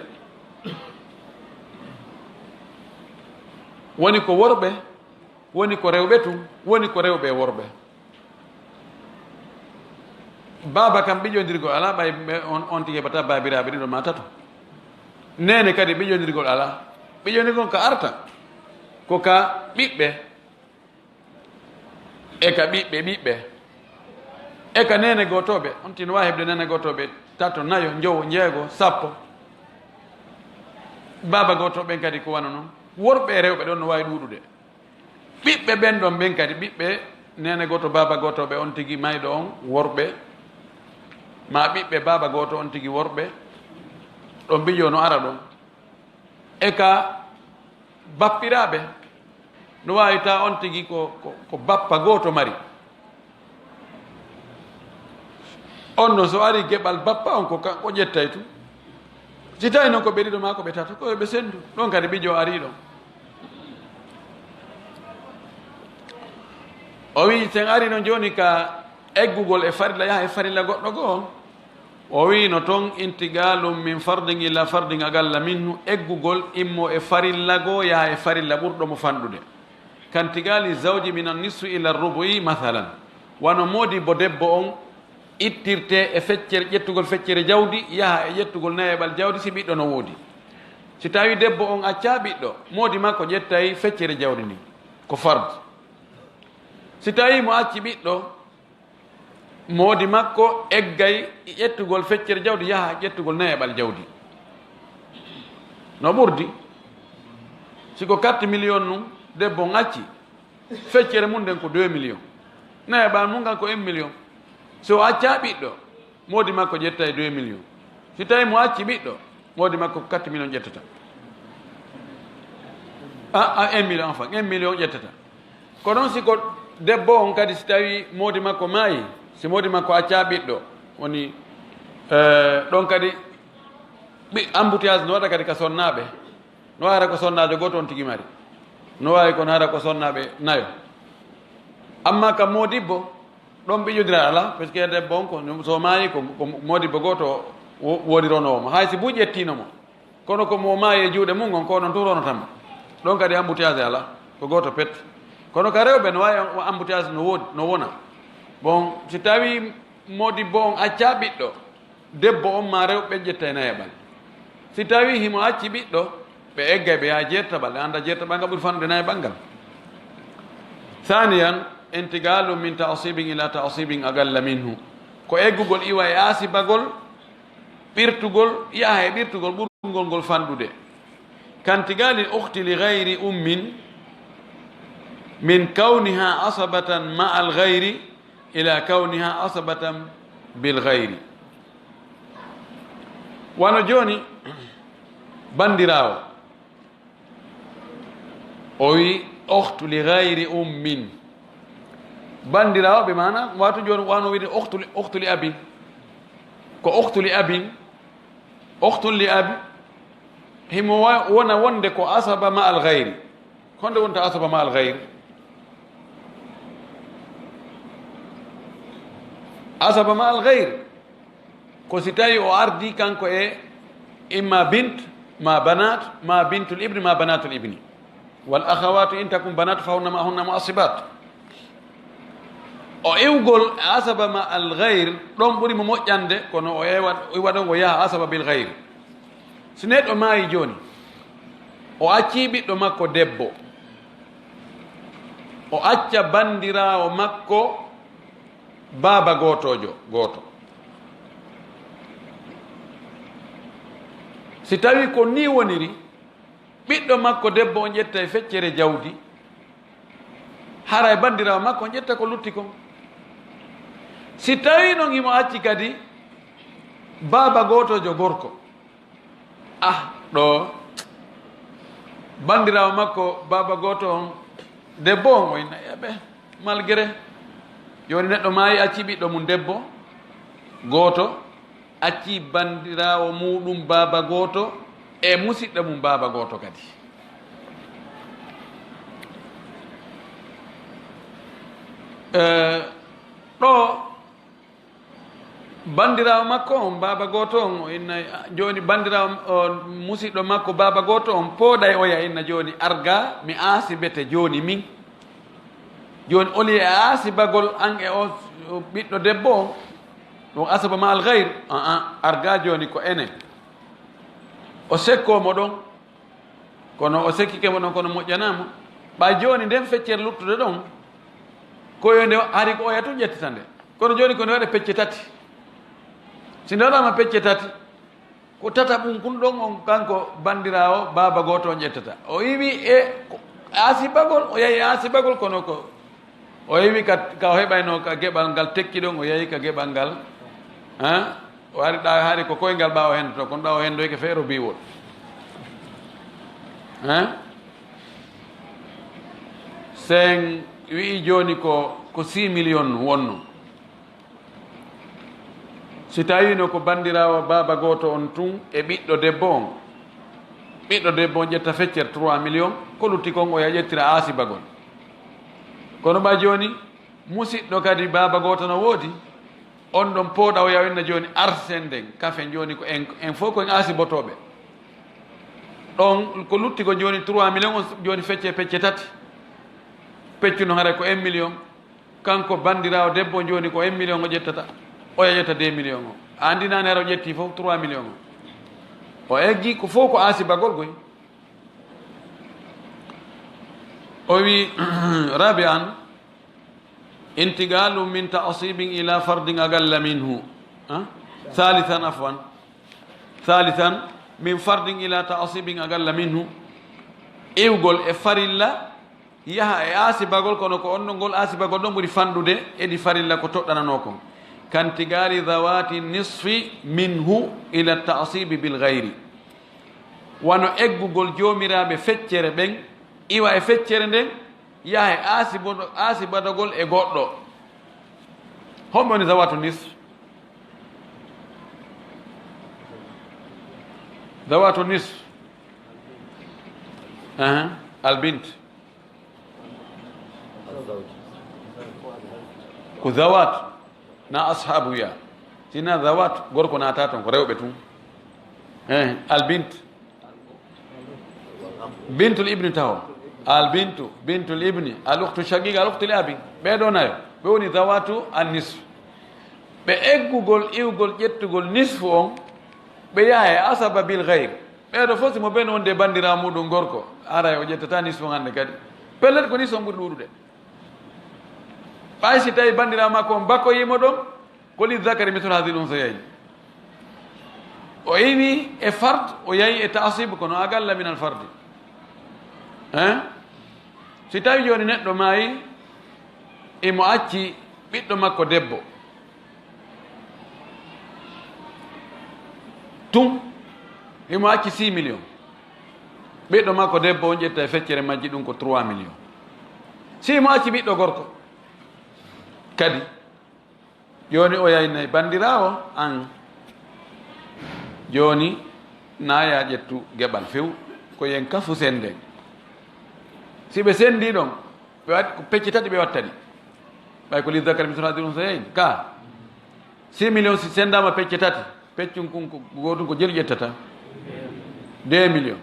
S1: woni ko worɓe woni ko rewɓe tun woni ko rewɓe e worɓe baba kam ɓiƴodirgol ala ɓay on tigi heɓata babiraɓe ɗiɗo ma tato nene kadi ɓiƴodirgol ala ɓiƴodirgol ka arta ko ka ɓiɓɓe e ka ɓiɓɓe e ka nene gotoɓe on tino wawi heɓde nene gotoɓe tato, nayo, jowo, jeego, sappo. Baba goto ɓen kadi ko wana noon. Worɓe e rewɓe ɗon no wawi ɗuɗude. Ɓiɓɓe ɓen ɗon ɓen kadi ɓiɓɓe nene goto baba goto ɓe on tigi mayɗo on worɓe, ma ɓiɓɓe baba goto on tigi worɓe, ɗon mbijo no ara ɗon. E ka bappiraɓe no wawi ta on tigi ko bappa goto mari. On no so ari geɓal bappa on ko ƴettay tu. Si tawi noon ko ɓe ɗiɗo ma ko ɓe tato ko ɓe sendu ɗon kadi ɓijo ari ɗon. O wi sen ari noon joni ka eggugol e farilla yaha e farilla goɗɗo goo, o wi no toon intigalum min fardin ila fardin agalla minhu, eggugol immo e farilla goo yaha e farilla ɓurɗo mo fanɗude. Kantigali zawji min annisfu ila rubu'i mathalan, wano moodi bo debbo on ittirte e feccere ƴettugol feccere jawdi yaha e ƴettugol nayeɓal jawdi si ɓiɗɗo no woodi. Si tawi debbo on acca ɓiɗɗo, moodi makko ƴettay feccere jawdi ndi ko farde. Si tawi mo acci ɓiɗɗo, moodi makko eggay ƴettugol feccere jawdi yaha ƴettugol nayeɓal jawdi. No ɓurdi siko 4 million nun debbo on acci, feccere mum nden ko 2 million, nayeɓal mum kan ko 1 million. So acca ɓiɗɗo, moodi makko ƴettay 2 million. Si tawi mo acci ɓiɗɗo, moodi makko 4 million ƴettata. 1 million enfin 1 million ƴettata. Ko noon siko debbo on kadi si tawi moodi makko maayi, si moodi makko acca ɓiɗɗo woni ɗon kadi embouteillage no waɗa kadi ka sonnaɓe, no wara ko sonnajo goto on tigi mari, no wawi kono hara ko sonnaɓe nayo. Amma kam modibbo ɗon ɓiƴodira ala, par ce que debbo on ko so maayi ko modibbo goto woɗironowomo, hay si buuƴi ƴettinomo, kono ko mo maayi e juuɗe mum on ko ɗon turonotamo. Ɗon kadi embouteillage ala ko goto pet. Kono ka rewɓe no wawi embouteillage no wona. Bon si tawi modibbo on acca ɓiɗɗo, debbo on ma rewɓe ƴetta e nayeɓal. Si tawi himo acci ɓiɗɗo, ɓe eggay ɓe yaha jertaɓal, ɓe anda jertaɓal ngal ɓuuri fannude nayeɓal ngal. Thaniyan intigalu min ta'sibin ila ta'sibin agalla minhu, ko eggugol iwa e asibagol, ɓirtugol yaha e ɓirtugol ɓurgol ngol fanɗude. Kantigali ukhti li gayri ummin min kawniha asabatan ma al gayri ila kawniha asabatan bil gayri. Wano joni bandirawo o wi ukhtu li gayri ummin, bandirawo ɓe mana watu joni wano wiide ukhtu li abin, ko ukhtu li abin, ukhtu li abi himo wona wonde ko asaba ma al gayri. Honde wonta asaba ma al gayri? Asaba ma al gayri ko si tawi o ardi kanko e imma bint ma banat ma bintul ibni ma banatul ibni, wal akhawatu in takum banat fa hunna mu'asibat. O ewgol asaba ma al gayr ɗon ɓuri mo moƴƴande kono o waɗon o yaha asaba bil gayr. So neɗɗo maayi joni o acci ɓiɗɗo makko debbo, o acca bandirawo makko baba gotojo goto. Si tawi ko ni woniri, ɓiɗɗo makko debbo on ƴetta e feccere jawdi, hara e bandirawo makko on ƴetta ko lutti kon. Si tawi noon himo acci kadi baba gotojo gorko, ɗo bandirawo makko baba goto on debbo on oyna eɓe malgré joni neɗɗo maayi acci ɓiɗɗo mum debbo goto, acci bandirawo muɗum baba goto e musidɗo mum baba goto kadi. Ɗo bandirawo makko on baba goto on inna joni bandirawo musidɗo makko baba goto on pooɗay oya inna joni arga mi asibete joni min, joni oli e asibagol an e o ɓiɗɗo debbo on ɗum asaba ma al gayr. Arga joni ko enen o sekkomo ɗon, kono o sekkikemo ɗon kono moƴƴanamo ɓa joni nden feccere luttude ɗon koyo nde hari ko oya tun ƴettata nde, kono joni ko nde waɗe pecce tati. si ndoɗama pecce tati ko tata ɓum kun ɗon on kanko bandirawo baba goto on ƴettata o yiwi e asibagol o yeehi asibagol kono ko o yeewi ka o heɓayno ka geɓal ngal tekki ɗon o yeehi ka geɓal ngal o ari ɗa haari ko koyngal ɓawa hendoto kono ɗa o hendoyke feero biwol sen wi joni ko 6 million wonno si tawino ko bandirawo baba goto on tun e ɓiɗɗo debbo on ƴetta feccere 3 million ko lutti kon o ya ƴettira asibagol kono ɓa joni musidɗo kadi baba goto no woodi on ɗon pooɗa o yawinna joni arsen nden kafe joni ko en fof koye asibotoɓe ɗon ko lutti ko joni 3 million on joni fecce pecce tati peccuno haara ko 1 million kanko bandirawo debbo joni ko 1 million o ƴettata o ƴetta 2 million o andinani hara o ƴetti fof 3 million o eggi ko fof ko asibagol goy o wi rabi an intigalu min ta'sibin ila fardin agalla minhu thalithan afwan thalithan min fardin ila ta'sibin agalla minhu iwgol e farilla yaha e asibagol kono ko onno ngol asibagol ɗon ɓuri fanɗude edi farilla ko toɗɗanano kon kantigali dhawati nisfi minhu ila ta'sibi bil gayri wano eggugol jomiraɓe feccere ɓen iwa e feccere nden yaha e asibadogol e goɗɗo homɓe woni zawatu nisf zawatu nisf albint ko zawat na ashabu ya sina zawat gorko nata ton ko rewɓe tun albint bintul ibni taw albintu bintul ibni al ukhtu shaqiqa al ukhtu li abi ɓeɗo nayo ɓe woni zawatu an nisf ɓe eggugol iwgol ƴettugol nisfu on ɓe yaha e asaba bil gayre ɓeɗo fof simo ɓen wonde bandira muɗum gorko ara o ƴettata nisfu hande kadi pellet ko nisfu on ɓuri ɗuɗude ɓay si tawi bandira makko on bakko yimo ɗon ko li zakari misle hadil unsayayni o iwi e fard o yahi e tasib kono agalla min al fardi si tawi joni neɗɗo maayi imo acci ɓiɗɗo makko debbo tun imo acci 6 million ɓiɗɗo makko debbo on ƴetta e feccere majji ɗum ko 3 million si imo acci ɓiɗɗo gorko kadi joni o yaynayi bandirawo an joni naya ƴettu geɓal few ko yen kafu senden si ɓe sendi ɗon ɓe waɗi ko pecce tati ɓe wattani ɓay ko lidakar misl hadil unsayayn ka 6 million si sendama pecce tati peccum kum ko gotum ko jelu ƴettata 2 million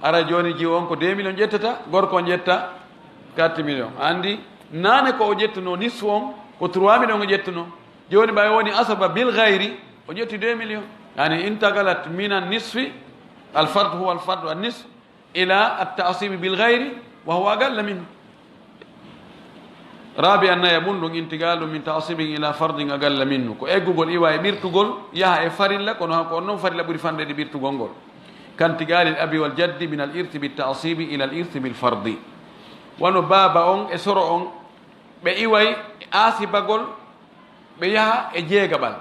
S1: ara joni jiwo on ko 2 million ƴettata gorko on ƴetta 4 million andi nane ko o ƴettuno nisfu on ko 3 million o ƴettuno joni ɓay woni asaba bil gayri o ƴetti 2 million yani intagalat min an nisfi al fard huwa al fardu an nisf ila at ta'sibi bil gayri wa huwa agalla minhu rabi annaya ɓum ɗum intigalu min ta'sibin ila fardin agalla minhu ko eggugol iwa e ɓirtugol yaha e farilla kono ko on noon farilla ɓuri fandede ɓirtugol ngol kantigali l abi wal jaddi min al irti bit ta'sibi ila al irti bil fardi wano baba on e soro on ɓe iway asibagol ɓe yaha e jeegaɓal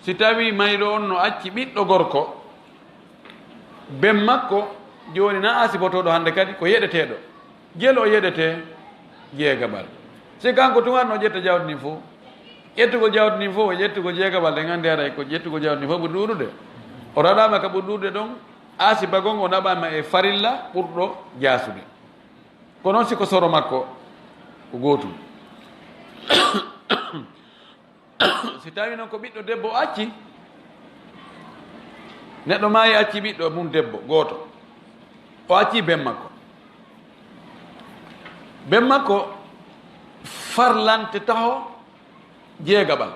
S1: si tawi mayɗo on no acci ɓiɗɗo gorko ben makko joni na asibotoɗo hande kadi ko yeɗeteɗo jelo o yeɗete jeegaɓal si kanko tumanno ƴetta jawdi ndin fof ƴettugol jawdi ndin fof o ƴettugol jeegaɓal ɗen andi haray ko ƴettugol jawdi ndin fof ɓuri ɗuɗude o raɗama ka ɓuri ɗuɗude ɗon asibagon o naɓama e farilla ɓurɗo jasude ko noon siko soro makko ko gotum si tawi noon ko ɓiɗɗo debbo acci neɗɗo maayi acci ɓiɗɗo mum debbo gooto o acci ben makko farlante taho jeegaɓal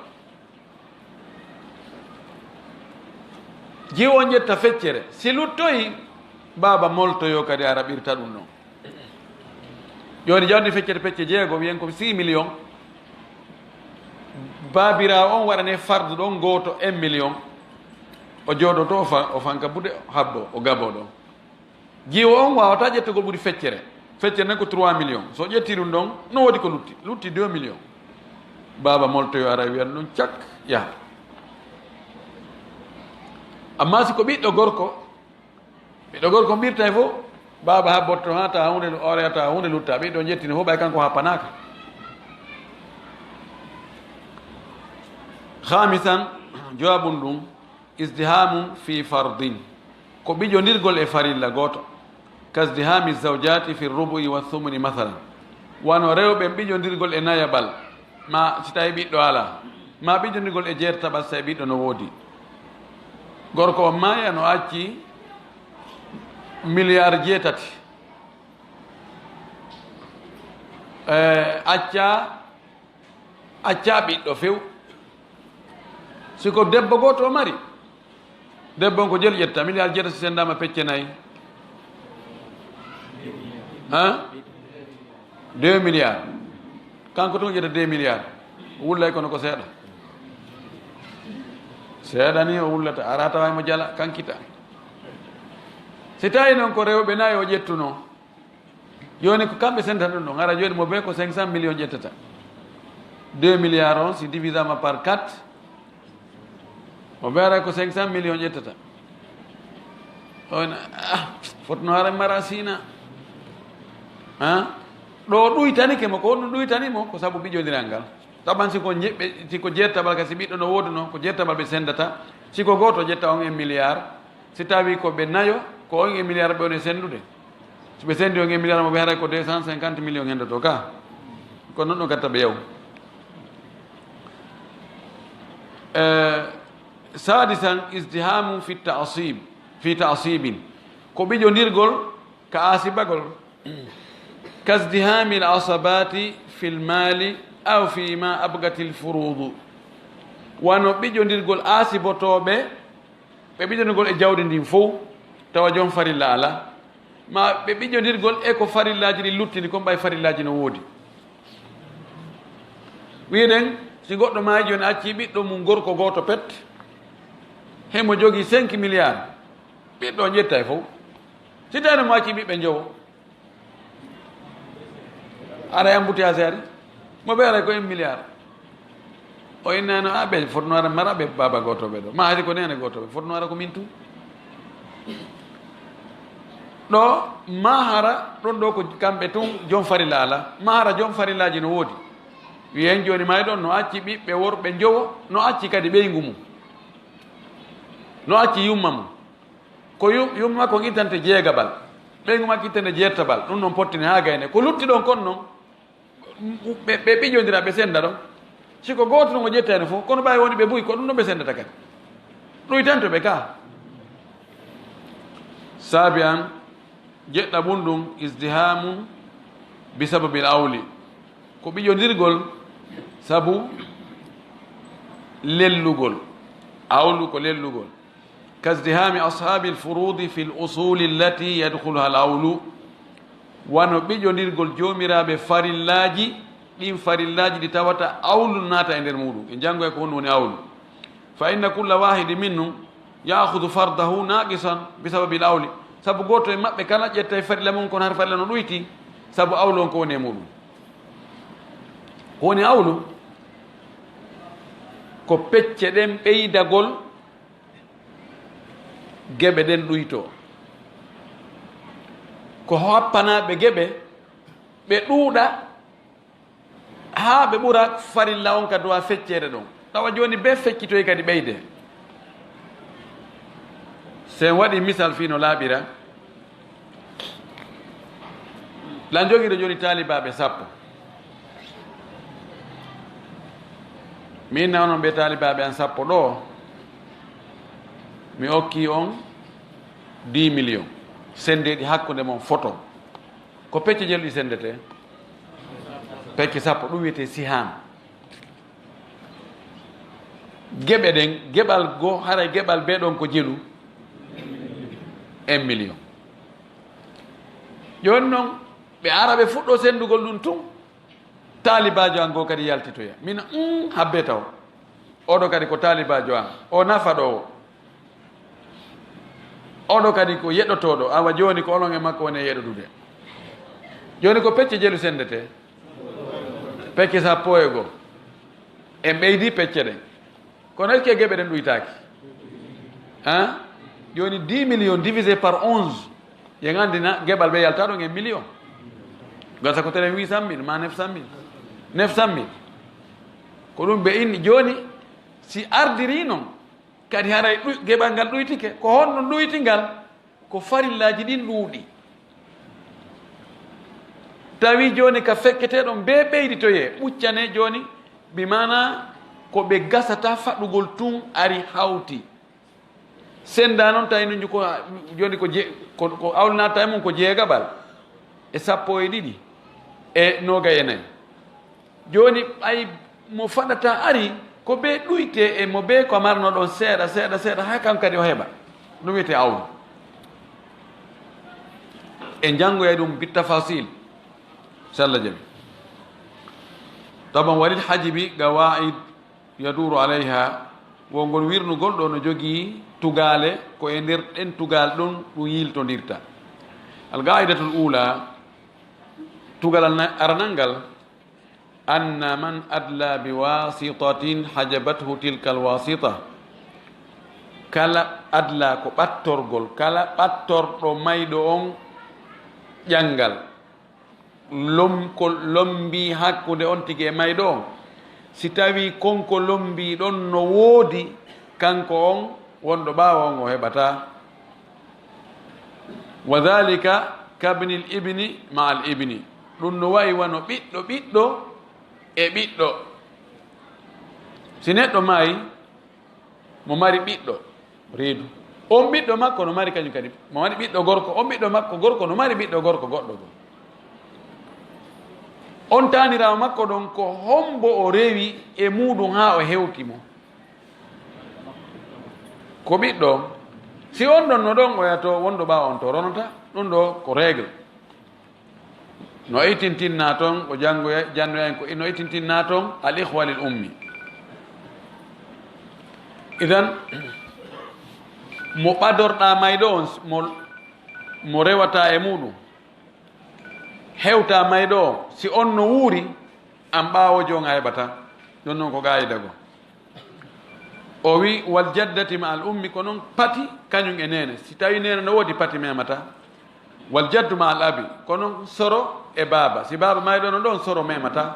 S1: jiwo on ƴetta feccere si luttoyi baba moltoyo kadi a raɓirta ɗum noon joni jawdi feccere pecce jeego wiyen ko 6 million baabirawo on waɗane fardu ɗon gooto 1 million o jooɗo to o fanka bude habbo o gabo ɗon jiiwo on wawata ƴettugol ɓuri feccere nan ko 3 million so ƴetti ɗum ɗon no woodi ko lutti 2 million baaba moltoyo ara wiyan ɗum cak yaha amma si ko ɓiɗɗo gorko mbirta e fof baaba habbotto ha ta hunde oreyata hunde lutta ɓiɗɗo jettini fof ɓay kanko happanaka khamisan jawabum ɗum isdihamum fi fardin ko ɓiƴodirgol e farilla goto kasdihami zawjati fi rubu'i wa thumni mathalan wano rewɓe ɓiƴodirgol e nayaɓal ma si tawi ɓiɗɗo ala ma ɓiƴodirgol e jeertaɓal so tawi ɓiɗɗo no woodi gorko o maya no acci milliard 7 acca ɓiɗɗo few siko debbo goto o mari debbo on ko jel ƴetta milliard 7 si sendama pecce nayyi 2 milliard kanko tun ƴetta 2 milliard wullay kono ko seeɗa ni o wullata ara tawa mo jala kankita si tawi noon ko rewɓe nayi o ƴettuno joni ko kamɓe sendata ɗum ɗon ara joni mo be ko 500 millions ƴettata 2 milliard on si divisama par 4 mo beeray ko 500 millions ƴettata on fotno hara mara sina ɗo ɗuytanike mo ko honɗum ɗuytanimo ko saabu ɓiƴodiral ngal taɓan siko jettaɓal ka si ɓiɗɗo no woduno ko jettaɓal ɓe sendata siko goto ƴetta on 1 milliard si tawi ko ɓe nayo ko on 1 milliard ɓe one sendude so ɓe sendi on 1 milliard mo ɓe haray ko 250 millions hendoto ka ko noon ɗo gatta ɓe yew sadisan isdihamu fi ta'sibin ko ɓiƴodirgol ka asibagol kasdihami l asabati fi l mali aw fi ma abgati l furudu wano ɓiƴodirgol asibotoɓe ɓe ɓiƴodirgol e jawdi ndin fof tawa joom farilla ala ma ɓe ɓiƴodirgol e ko farillaji ɗi luttini comme ɓay farillaji no woodi wiɗen si goɗɗo maayi joni acci ɓiɗɗo mum gorko goto pet hemo jogui 5 milliard ɓiɗɗo ƴetta e fof si tawino mo acci ɓiɓɓe jowo ara embouteillage ari mo ɓe aray ko 1 milliard o innano ɓe fotno ara mara ɓe baba gotoɓe ɗo ma hayde ko nene gotoɓe fotno ara ko min tu ɗo mahara ɗon ɗo ko kamɓe tun joom farilla ala mahara joom farillaji no woodi wiyen joni may ɗon no acci ɓiɓɓe worɓe jowo no acci kadi ɓeygu mum no acci yumma mum ko yumma ko ittante jeegaɓal ɓeygu makko ittante jeertaɓal ɗum noon pottini ha gayne ko lutti ɗon kon noon ɓe ɓiƴodira ɓe senda ɗon siko goto non o ƴettani fof kono ɓawi woni ɓe buyi ko ɗum ɗon ɓe sendata kadi ɗuytanto ɓe ka saabi an jeɗɗa ɓum ɗum isdihamu bi sababil awli ko ɓiƴodirgol sabu lellugol awlu ko lellugol kasdihami ashabi lfurudi fi l usuli allati yadkhuluha l awlu wano ɓiƴodirgol jomiraɓe farillaji ɗin farillaji ɗi tawata awlu naata e nder muɗum e janngo e ko honɗum woni awlu fa inna kulla wahidi minhum yaahudu fardahu naqisan bisababi l awli sabu goto e maɓɓe kala ƴetta e farilla mum kono har farilla no ɗuyti sabu awlu on ko woni e muɗum ko woni awlu ko pecce ɗen ɓeydagol geɓe ɗen ɗuyto ko happanaɓe geɓe ɓe ɗuuɗa ha ɓe ɓura farilla on ka dowa feccere ɗon tawa joni be feccitoy kadi ɓeyde sen waɗi misal fi no laaɓira lan jogiɗo joni talibaɓe 10 min nawnon ɓe talibaɓe an 10 ɗo mi okki on 10 millions sendeɗi hakkude mon photo ko pecce jelɗi sendete pecce 10 ɗum wiyete siham geɓe ɗen geɓal go haray geɓal be ɗon ko jelu 1 million joni noon ɓe ara ɓe fuɗɗo sendugol ɗum tun talibajo an go kadi yaltitoya mina habbe taw oɗo kadi ko talibajo am o nafaɗowo oɗo kadi ko yeɗotoɗo awa joni ko onon e makko woni yeɗodude joni ko pecce jelu sendete pecce sappo e goo en ɓeydi pecce ɗen kono est ce que gueɓe ɗen ɗuytaki han joni 10 millions divisé par 11 yen andina gueɓal ɓe yalta ɗon e million gasa ko telen 800 000 ma 900 000 900 000 ko ɗum ɓe inni joni si ardiri noon kadi haray gueɓal ngal ɗuytike ko honno ɗuytingal ko farillaji ɗin ɗuuɗi tawi joni ka fekketeɗon be ɓeyditoye ɓuccane joni bimana ko ɓe gasata faɗɗugol tun ari hawti senda noon tawi no ko joni ko awlinata mum ko jeegaɓal e 12 e 24 joni ay mo faɗata ari ko ɓe ɗuyte e mo ɓe ko marno ɗon seeɗa seeɗa seeɗa ha kam kadi o heɓa ɗum wiyete awlu e janngoye ɗum bittafasil so Allah jaɓi taban walil hajibi gawaid yaduru alayha wongol wirnugol ɗo no jogii tugale ko e nder ɗen tugal ɗon ɗum yiltodirta algaidatul ula tugal aranal ngal anna man adla biwasitatin hajabathu tilka alwasita kala adla ko ɓattorgol kala ɓattorɗo mayɗo on ƴangal ko lombi hakkude on tigi e mayɗo on si tawi konko lombi ɗon no woodi kanko on wonɗo ɓaawa on o heɓata wa dhalika kabni l ibni ma al ibni ɗum no wayi wano ɓiɗɗo e ɓiɗɗo si neɗɗo maayi mo mari ɓiɗɗo reedu on ɓiɗɗo makko no mari kañum kadi mo mari ɓiɗɗo gorko on ɓiɗɗo makko gorko no mari ɓiɗɗo gorko goɗɗo go on tanirawo makko ɗon ko hombo o rewi e muɗum ha o hewtimo ko ɓiɗɗo si on ɗon no ɗon o yato wonɗo ɓawa on to ronata ɗum ɗo ko règle no itintinna toon o jannoyen ko no itintinna toon al ihwa lil ummi idan mo ɓadorɗa mayɗo on mo rewata e muɗum hewta mayɗo o si on no wuuri an ɓawojo on a heɓata ɗon noon ko gayidago o wi wal jaddati ma al ummi ko noon pati kañum e nene si tawi nene no woodi pati memata wal jaddu ma al abi ko noon soro e baaba si baaba mayɗo no ɗon soro memata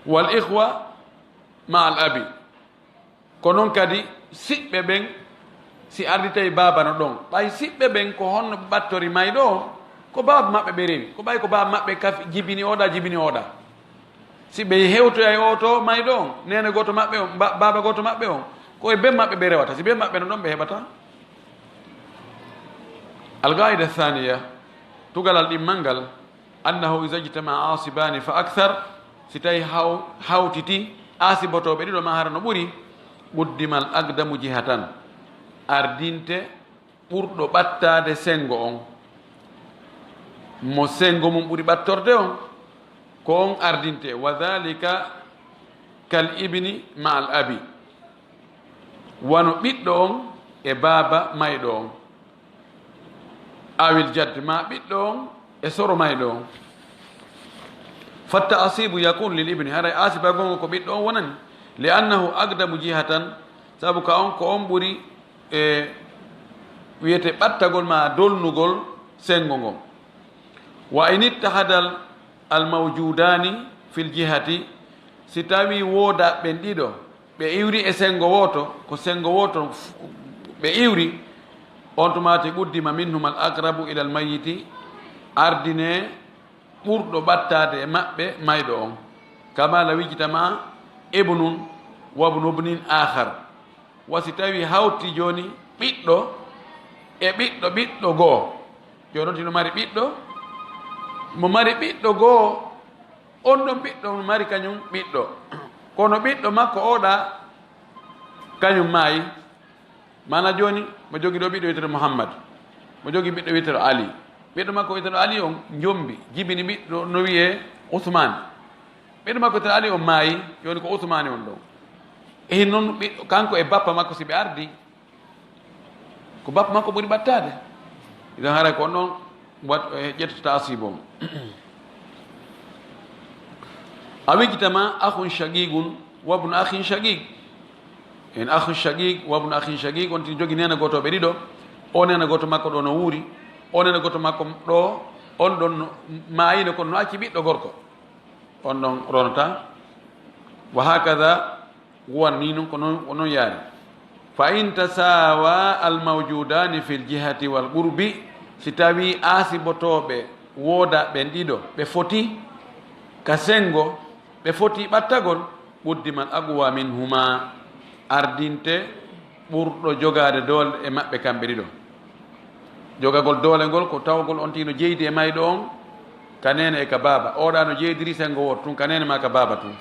S1: wal ihwa ma al abi ko noon kadi siɓɓe ɓen si ardi tawi baaba no ɗon ɓay siɓɓe ɓen ko honno ɓattori mayɗo o ko baaba maɓɓe ɓe rewi ko ɓay ko baaba maɓɓe kafi jibini oɗa si ɓe hewtoya e oto mayɗo on nene goto maɓɓe on baaba goto maɓɓe on koye be maɓɓe ɓe rewata si be maɓɓe no ɗon ɓe heɓata algaida thaniya tugalal ɗimmal ngal annahu isa jtama asibani fa akthar si tawi hawtiti asibotoɓe ɗiɗo ma hara no ɓuuri ɓuddimal agdamu jihatan ardinte ɓurɗo ɓattade sengo on mo sengo mum ɓuri ɓattorde on ko on ardinte wa dhalika kal ibni ma al abi wano ɓiɗɗo on e baaba mayɗo on awil jadde ma ɓiɗɗo on e soro mayɗo on fatta asibu yakun lil ibni haray asiba gongo ko ɓiɗɗo on wonani li annahu agdamu jihatan saabu ka on ko on ɓuri e wiyete ɓattagol ma dolnugol sengo ngon wa in ittahadal al mawjudani fil jihati si tawi wooda ɓen ɗiɗo ɓe iwri e sengo woto ko sengo woto ɓe iwri on tumati ɓuddima minhum al aqrabu ila al mayiti ardine ɓurɗo ɓattade e maɓɓe mayɗo on kama la wijitama ibnun wabnu bnin ahar wasi tawi hawti joni ɓiɗɗo e ɓiɗɗo goo joni on tino mari ɓiɗɗo mo mari ɓiɗɗo goo on ɗon ɓiɗɗo mo mari kañum ɓiɗɗo kono ɓiɗɗo makko oɗa kañum maayi mana joni mo jogui ɗo ɓiɗɗo wiyetero mouhammad mo jogui ɓiɗɗo wiyetero ali ɓiɗɗo makko wiyetero ali on jombi jibini ɓiɗɗo no wiye ousmane ɓiɗɗo makko wiyetero ali on maayi joni ko ousmane on ɗo e noon kanko e bappa makko si ɓe ardi ko bappa makko ɓuri ɓattade idan haray ko noon ƴettota asibo a wigitama ahun shaqiqun wabnu ahin shaqiq en ahun shaqiq wabnu ahin shaqiq on tin jogui nena gotoɓe ɗiɗo o nena goto makko ɗo no wuuri o nena goto makko ɗo on ɗon mayino kono no acci ɓiɗɗo gorko on ɗon ronata wa hakada huwan ni noon ko noon yaari fa in tasawa almawjudani fi ljihati wal qurbi si tawi asibotoɓe wooda ɓen ɗiɗo ɓe foti ka sengo ɓe foti ɓattagol ɓuddiman aqwa min huma ardinte ɓurɗo jogade doole e maɓɓe kamɓe ɗiɗo jogagol doole ngol ko tawgol on tino jeydi e mayɗo on ka nene e ka baaba oɗa no jeydiri sengo woto tun ka nene ma ka baaba tun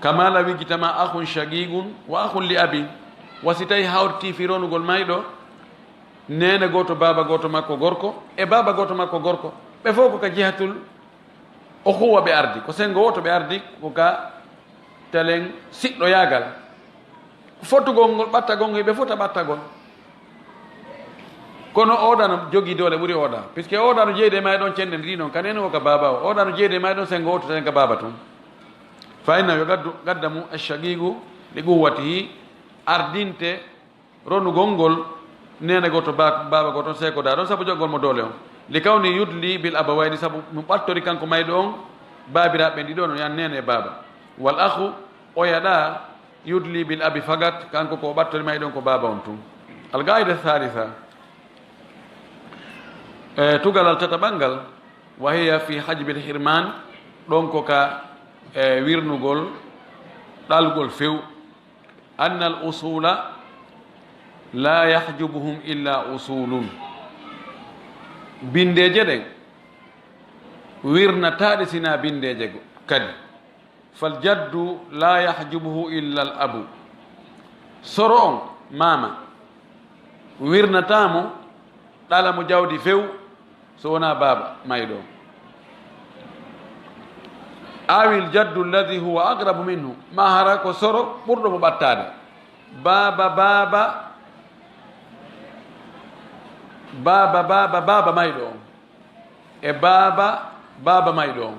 S1: kamala wigitama ahun shaqiqun wa ahun li abi wasi tawi hawrti fironugol mayɗo nene goto baba goto makko gorko e baba goto makko gorko ɓe fof ko ka jihatul o huwa ɓe ardi ko sengo woto ɓe ardi ko ka telen siɗɗo yagal fottugol ngol ɓattagol ngol ɓe fota ɓattagol kono oɗano jogui doole ɓuuri oɗa puisque oɗano jeyde e mayɗon cende ndi noon kanene o ka baba o oɗano jeyde e mayɗon sengo woto ten ka baba tun fa inna yo gadda mu ashaqiqu li quwwatihi ardinte ronugol ngol nene goto baba goto seko da ɗon saabu joggol mo doole on li kawni yudli bil abawayni saabu mo ɓattori kanko mayɗo on babiraɓe ɗiɗo no yan nene e baba wal akhu o yaɗa yudli bil abi fagat kanko ko ɓattori mayɗon ko baba on tun al gaida thalitha tugalal tata ɓangal wa hiya fi hajbil hirman ɗon ko ka wirnugol ɗalgol few anna al usula la yahjubuhum illa usulun bindeje ɗen wirnataɗe sina bindeje kadi fal jaddu la yahjubuhu illa al abu soro on mama wirnatamo ɗala mo jawdi few so wona baba mayɗo awil jaddu alladi huwa aqrabu minhu ma hara ko soro ɓurɗo mo ɓattade baba mayɗo on e baba mayɗo on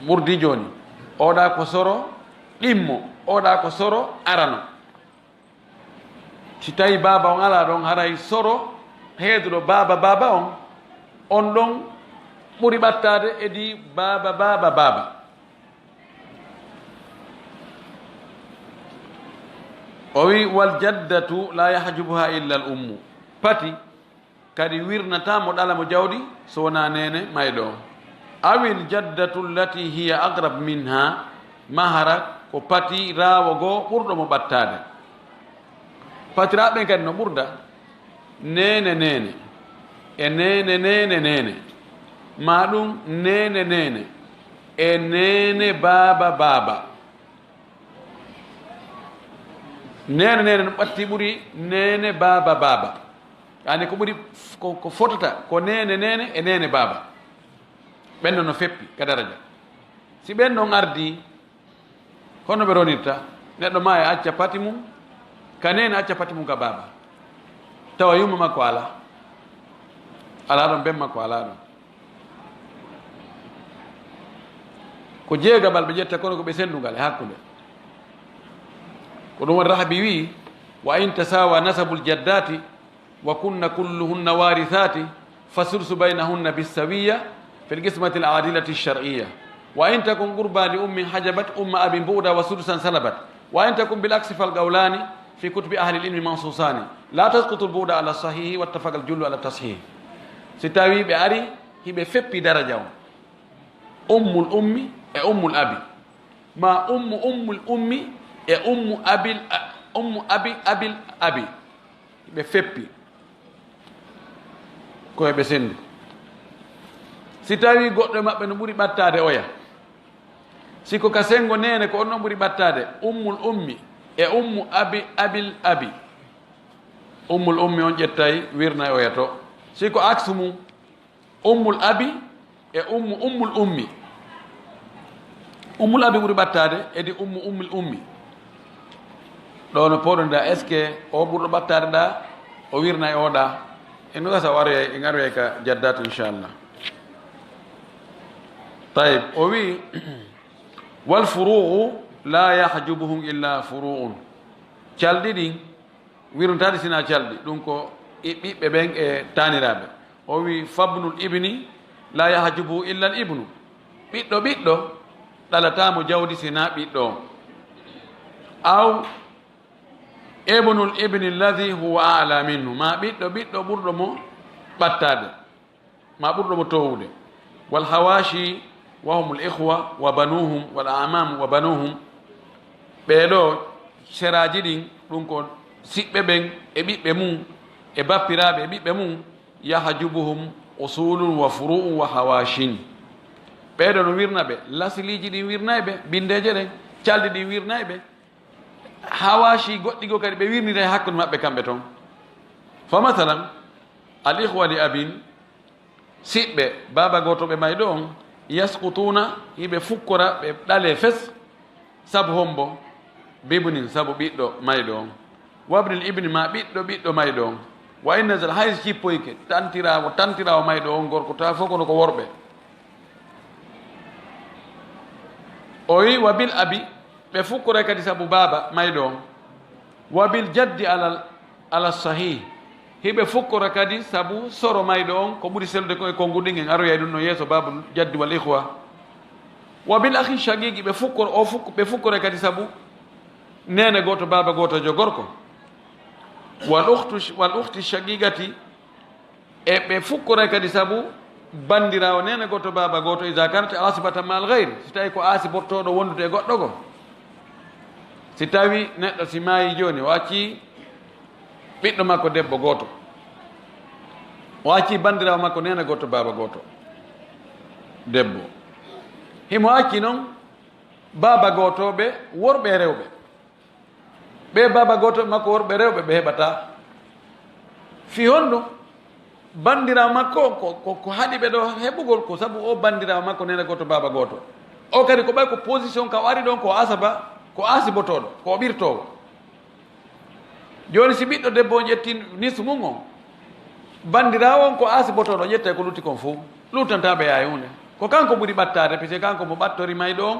S1: ɓurdi joni oɗa ko soro ɗimmo oɗa ko soro arano si tawi baba on ala ɗon haray soro heeduɗo baba on ɗon ɓuri ɓattade edi baba o wi wal jaddatu la yahjubuha illa al ummu pati kadi wirnatamo ɗala mo jawdi so wona nene mayɗo o awil jaddatu allati hiya aqrab minha mahara ko pati rawo goo ɓurɗo mo ɓattade patiraɓe kadi no ɓurda nene e nene ma ɗum nene e nene baba nene no ɓatti ɓuuri nene baba ani ko ɓuuri ko fotata ko nene e nene baba ɓenno no feppi ka daraja si ɓennon ardi hono ɓe ronirta neɗɗo ma e acca pati mum ka nene acca pati mum ka baba tawa yumma makko ala ɗon ben makko ala ɗon ko jeegabal ɓe ƴetta kono ko ɓe sendugal e hakkude ko ɗum woni rahabi wi wa in tasawa nasabul jaddati wa kunna kulluhunna warithati fasursu baynahunna bisawiya fi lqismati aladilati lshar'iya wa in takun qurba li ummin hajabat umma abin bu'da wa sudusan salabat wa in takun bilaksi falqawlani fi kutubi ahli lilmi mansusani la tasqutu lbu'da ala sahihi wattafaqa aljullu ala tashih si tawi ɓe ari hiɓe feppi daraja on ummul ummi e ummul abi ma ummul ummi e ummu abil abi ɓe feppi koye ɓe sendi si tawi goɗɗo e maɓɓe no ɓuri ɓattade oya siko ka sengo nene ko on noon ɓuri ɓattade ummul ummi e ummu abil abi ummul ummi on ƴettay wirna e oya to siko aksu mum ummul abi e ummul ummi ummul abi ɓuri ɓattade edi ummul ummi ɗo no poɗonɗa est ce que o ɓurɗo ɓattade ɗa o wirna e oɗa en gasa waroye en aroye ka jaddatu inchallah. tayib o wi wal furuu la yahjubuhum illa furuun calɗi ɗin wirnotade sina calɗi ɗum ko ɓiɓɓe ɓen e taniraɓe. o wi fabnul ibni la yahjubuhu illa l ibnu ɓiɗɗo ɗalatamo jawdi sina ɓiɗɗo aw ibnul ibni alladi huwa ala minhu ma ɓiɗɗo ɓurɗo mo ɓattade ma ɓurɗo mo towude. wal hawashi wa hum l ihwa wa banuhum wal amamu wa banuhum ɓeɗo seraji ɗin ɗum ko siɓɓe ɓen e ɓiɓɓe mum e bappiraɓe e ɓiɓɓe mum yahjubuhum usulun wa furu'un wa hawashin ɓeɗo no wirna ɓe lasiliji ɗin wirnay ɓe bindeje ɗen calɗi ɗin wirnay ɓe hawashi goɗɗi go kadi ɓe wirnita e hakkude maɓɓe kamɓe toon. fa mathalan al ihwa li abin siɓɓe baba goto ɓe mayɗo on yaskutuna hiɓe fukkora ɓe ɗale fes sabu hombo bibnin sabu ɓiɗɗo mayɗo on wabnil ibni ma ɓiɗɗo mayɗo on wa innasal hayso cippoyke tantirawo mayɗo on gorko ta fof kono ko worɓe. o wi wa bil abi ɓe fukkore kadi sabu baba mayɗo on wa bil jaddi ala sahih hiɓe fukkora kadi sabu soro mayɗo on ko ɓuri sellude ko e konngudin en aroyay ɗum no yeeso babul jaddi wal ihwa. wa bil ahi shagigi ɓe fukkore kadi sabu nene goto baba goto jo gorko. wal ukhti shagigati e ɓe fukkore kadi sabu bandirawo nene goto baba goto ida kanat asibata mal gayre si tawi ko asibortoɗo wondude e goɗɗo go. si tawi neɗɗo si maayi joni o acci ɓiɗɗo makko debbo goto o acci bandirawo makko nene goto baba goto debbo himo acci noon baba gotoɓe worɓe rewɓe ɓe baba goto makko worɓe rewɓe ɓe heɓata fi honɗum bandirawo makko ko haɗi ɓe ɗo heɓugol ko sabu o bandirawo makko nene goto baba goto o kadi ko ɓay ko position ka o ari ɗon ko asaba ko asibotoɗo ko ɓirtowo. joni si ɓiɗɗo debbo o ƴetti nisu mum on bandirawo on ko asibotoɗo ƴette ko lutti kon fof lutantaɓe yaye hunde ko kanko ɓuuri ɓattade puisque kanko mo ɓattori mayɗo on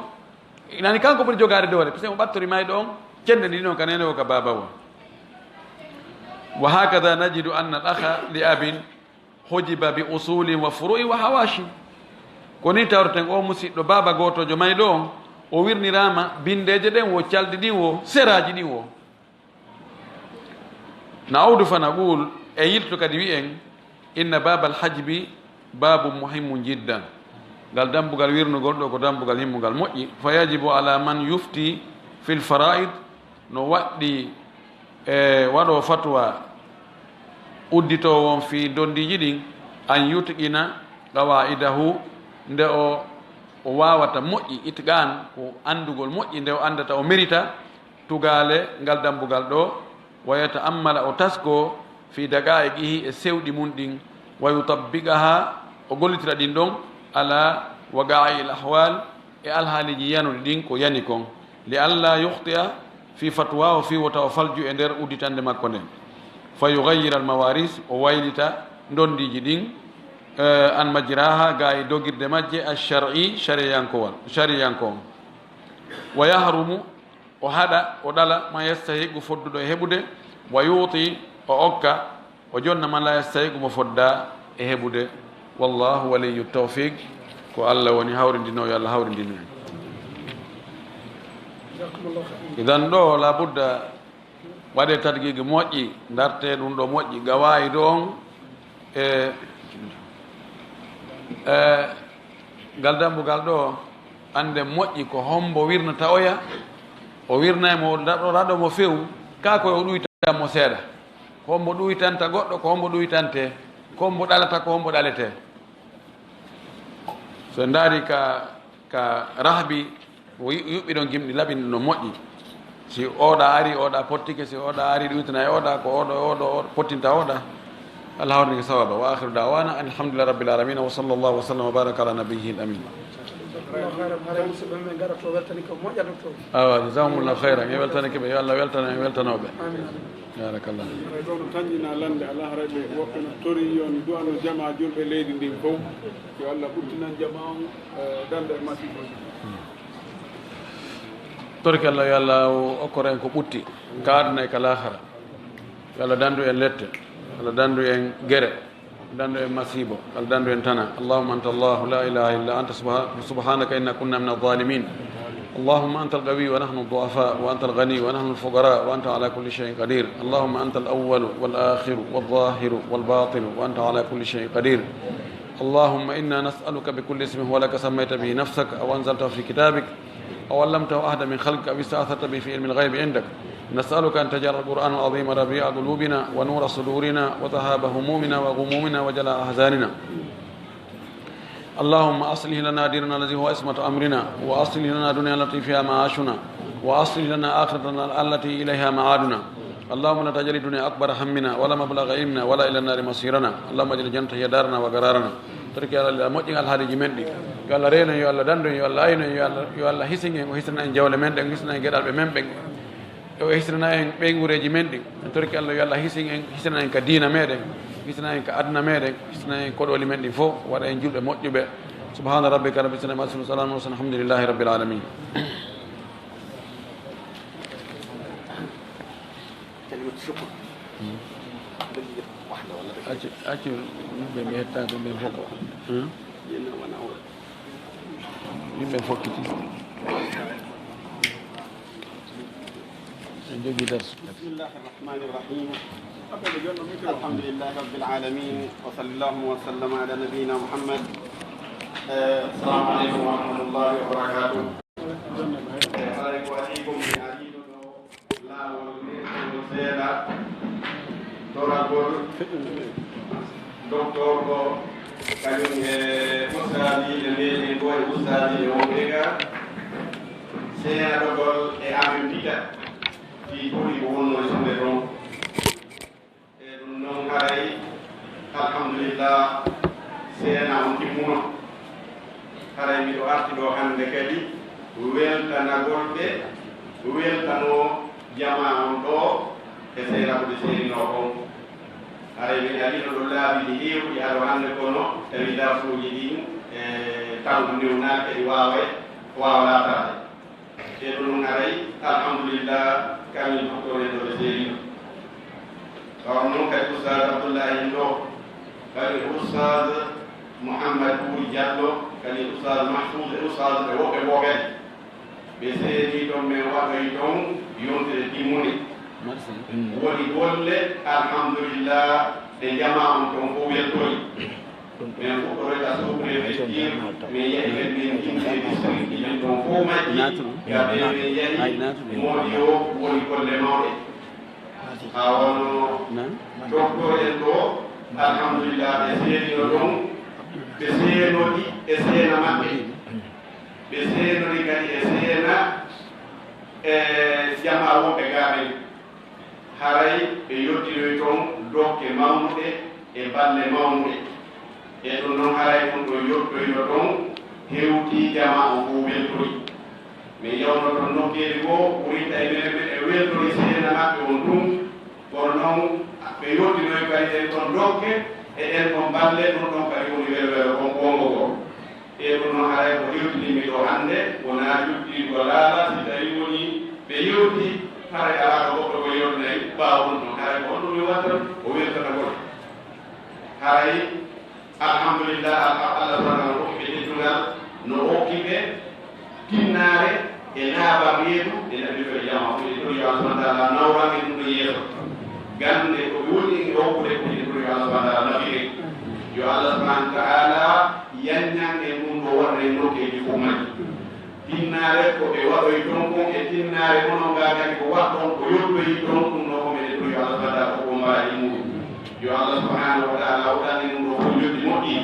S1: nani kanko ɓuuri jogade dowle puisque mo ɓattori mayɗo on cende ɗi noon ka nene o ka baba won. wa hakada najidu anna al akha li abin hujiba bi usulin wa furu'in wa hawashi ko ni tawreten o musidɗo baba gotojo mayɗo on o wirnirama bindeje ɗen wo calɗi ɗin wo seraji ɗin wo. نعود فنقول أيلت كدوين إن باب الحجب باب مهم جدا قال دمبو قال ويرنو قال دو دمبو قال همو قال مؤي فيجب على من يفتي في الفرائض نوادي ودو فتوى أدتو في دوندي جدين أن يتقنا قواعده ندو wawata moƴƴi itgan ko andugol moƴƴi nde o andata o mérita tugale ngal dambugal ɗo wa yata'ammala o tasko fi daqaiqihi e sewɗi mum ɗin wa yutabbiqaha o gollitira ɗin ɗon ala waga'i l ahwal e alhaaliji yanuɗi ɗin ko yani kon li alla yuhti'a fi fatwa o fi wota o falju e nder udditande makko nden fa yugayyira al mawaris o waylita ndondiji ɗin an majraha ga e dogirde majje alshar'i shariyankowal wa yahrumu o haɗa o ɗala ma yastahiqu fodduɗo e heɓude wa yuuti o okka o jonna man la yastahiqu mo fodda e heɓude wallahu waliyu tawfiq ko allah woni hawrindinoyo allah hawrindino en idan ɗo labudda waɗe tadguigi moƴƴi darte ɗum ɗo moƴƴi gawayi ɗo on ngal dambugal ɗo ande moƴƴi ko hombo wirnata oya o wirnaymo raɗo mo few ka koye o ɗuytanmo seeɗa ko hombo ɗuytanta goɗɗo ko hombo ɗuytante ko hombo ɗalata ko hombo ɗalete so ndaari ka rahbi o yuɓɓi ɗon gimɗi laɓini no moƴƴi si oɗa ari oɗa pottike si oɗa ari ɗuytana e oɗa ko oɗo pottinta oɗa الله هورني ثوابا واخر دعوانا ان الحمد لله رب العالمين وصلى الله وسلم وبارك على نبيه الامين
S2: Allah khairan hare musidɓe men garat to weltani ko moƴƴa docteur
S1: awa jazakumullahu khairan e weltanike ɓe yo Allah weltana e weltanoɓe
S2: amin
S1: barakallah
S3: haray ɗo no tañƴina lande ala harayɓe woɓɓe no tori yon duwano jama julɓe leydi ndin fof yo Allah ɓurtinan jama on dande e masiboji
S1: torki Allah yo Allah okkora en ko ɓutti ka aduna e ka lahara yo Allah dandu en lette Allah dandu en guere dandu en masibo Allah dandu en tana allahumma anta Allah la ilaha illa anta subhanaka inna kunna min adh-dhalimin اللهم أنت القوي ونحن الضعفاء وأنت الغني ونحن الفقراء وأنت على كل شيء قدير اللهم أنت الأول والآخر والظاهر والباطن وأنت على كل شيء قدير اللهم إنا نسألك بكل اسم هو لك سميت به نفسك أو أنزلته في كتابك أو علمته أحدا من خلقك أو استأثرت به في علم الغيب عندك نسألك أن تجعل القرآن العظيم ربيع قلوبنا ونور صدورنا وذهاب همومنا وغمومنا وجلاء أحزاننا اللهم أصلح لنا ديننا الذي هو عصمة أمرنا وأصلح لنا دنيا التي فيها معاشنا وأصلح لنا آخرتنا التي إليها معادنا اللهم لا تجعل الدنيا أكبر همنا ولا مبلغ علمنا ولا إلى النار مصيرنا اللهم اجعل الجنة هي دارنا وقرارنا ترك يا الله موجين الحادي جمندي يا الله رينا يا الله دندو يا الله أين يا الله حسين وحسنا إن جول من دعو حسنا إن جدال بمن بين وحسنا إن بينغوري جمندي ترك الله يا الله حسنا إن كدينا ميرين حسنا إن كأدنى ميرين حسنا إن كل ولي مندي فوق ولا إن جود موجب سبحان ربك رب العزة عما يصفون وسلام على الحمد لله رب العالمين
S2: شكرا واحدة ولا
S1: أكيد بميتا بمفوق بمفوق كتير عندي درس
S4: بسم الله الرحمن الرحيم الحمد لله رب العالمين وصلى الله وسلم على نبينا محمد السلام عليكم ورحمة الله وبركاته docteur ko kañum e ustadi e mbiyeten ko e ustadi e wonɓega seeɗogol e amen mbita fi ɓuri ko wonno e sumde ɗon e ɗum noon haray alhamdulillah seena on timmuno haray miɗo arti ɗo hannde kadi weltanagolɓe weltano jama on ɗo e seeraɓe seenino on haray mi alino ɗo laabi ɗi heewɗi aɗo hannde kono tawi darsuuji ɗin e tawdu newnaake ɗi waawa laataade e ɗum noon haray alhamdulillah kamin doktore ɗo ɓe seerino tawa noon kadi oustad abdoullahi ɗo kadi oustad mouhammad bouri diallo kadi oustad mahfoud e oustad ɓe woɓɓe ɓo kadi ɓe seeri ɗon min waɗoy ɗon yontere timmude woni golle alhamdulillah ɗe jama on ton fof weltori min fuɗɗoroyta suuɓre fettir min yehi men min jimde district men ton fof majji gaɓe min yehi moɗi o woni golle mawɗe ha wono docteur en ɗo alhamdulillah ɓe seenino ɗon ɓe seenoɗi e seena maɓɓe ɓe seenori kadi e seena e jama wonɓe gaɓen haray ɓe yoddiroy toon dokke mawnuɗe e balle mawnuɗe e ɗum noon haray ɗum ɗo yoddoyno toon hewti jama o fof weltori min yawno toon nokkeeri goo ɓurinta e mene men e weltori seena maɓɓe on ɗum kono noon ɓe yoddinoy kadi en toon dokke e ɗen ton balle ɗum ɗon kadi woni welwelo kon gongo goo e ɗum noon haray ko yewtinimi ɗo hannde wona juddiɗo laala si tawi woni ɓe yewti haray alaa ko goɗɗo ko yewtinayi ɓaawon ɗon haray ko on ɗum mi watta o weltata gol haray alhamdulillah allah subahanahu wa ɓe teddungal no hokkiɓe tinnaare e laaɓa reedu e nabi ko jama ko ɗo yo allah subahana taala nawrange ɗum ɗo yeeso gande ko ɓe woni e hokkude ko ɗo yo allah subahana taala nafire yo allah subahana taala yanñan e mum ɗo waɗa e nokkeji fof majji tinnaare ko ɓe waɗoy toon kon e tinnaare ono ngagani ko waɗɗon ko yottoyi toon ɗum ɗo ko mene ɗo yo allah subahana taala koko mbaɗi muɗum yo allah subahanahu wa taala waɗani ɗum ɗo fof joddi moƴƴi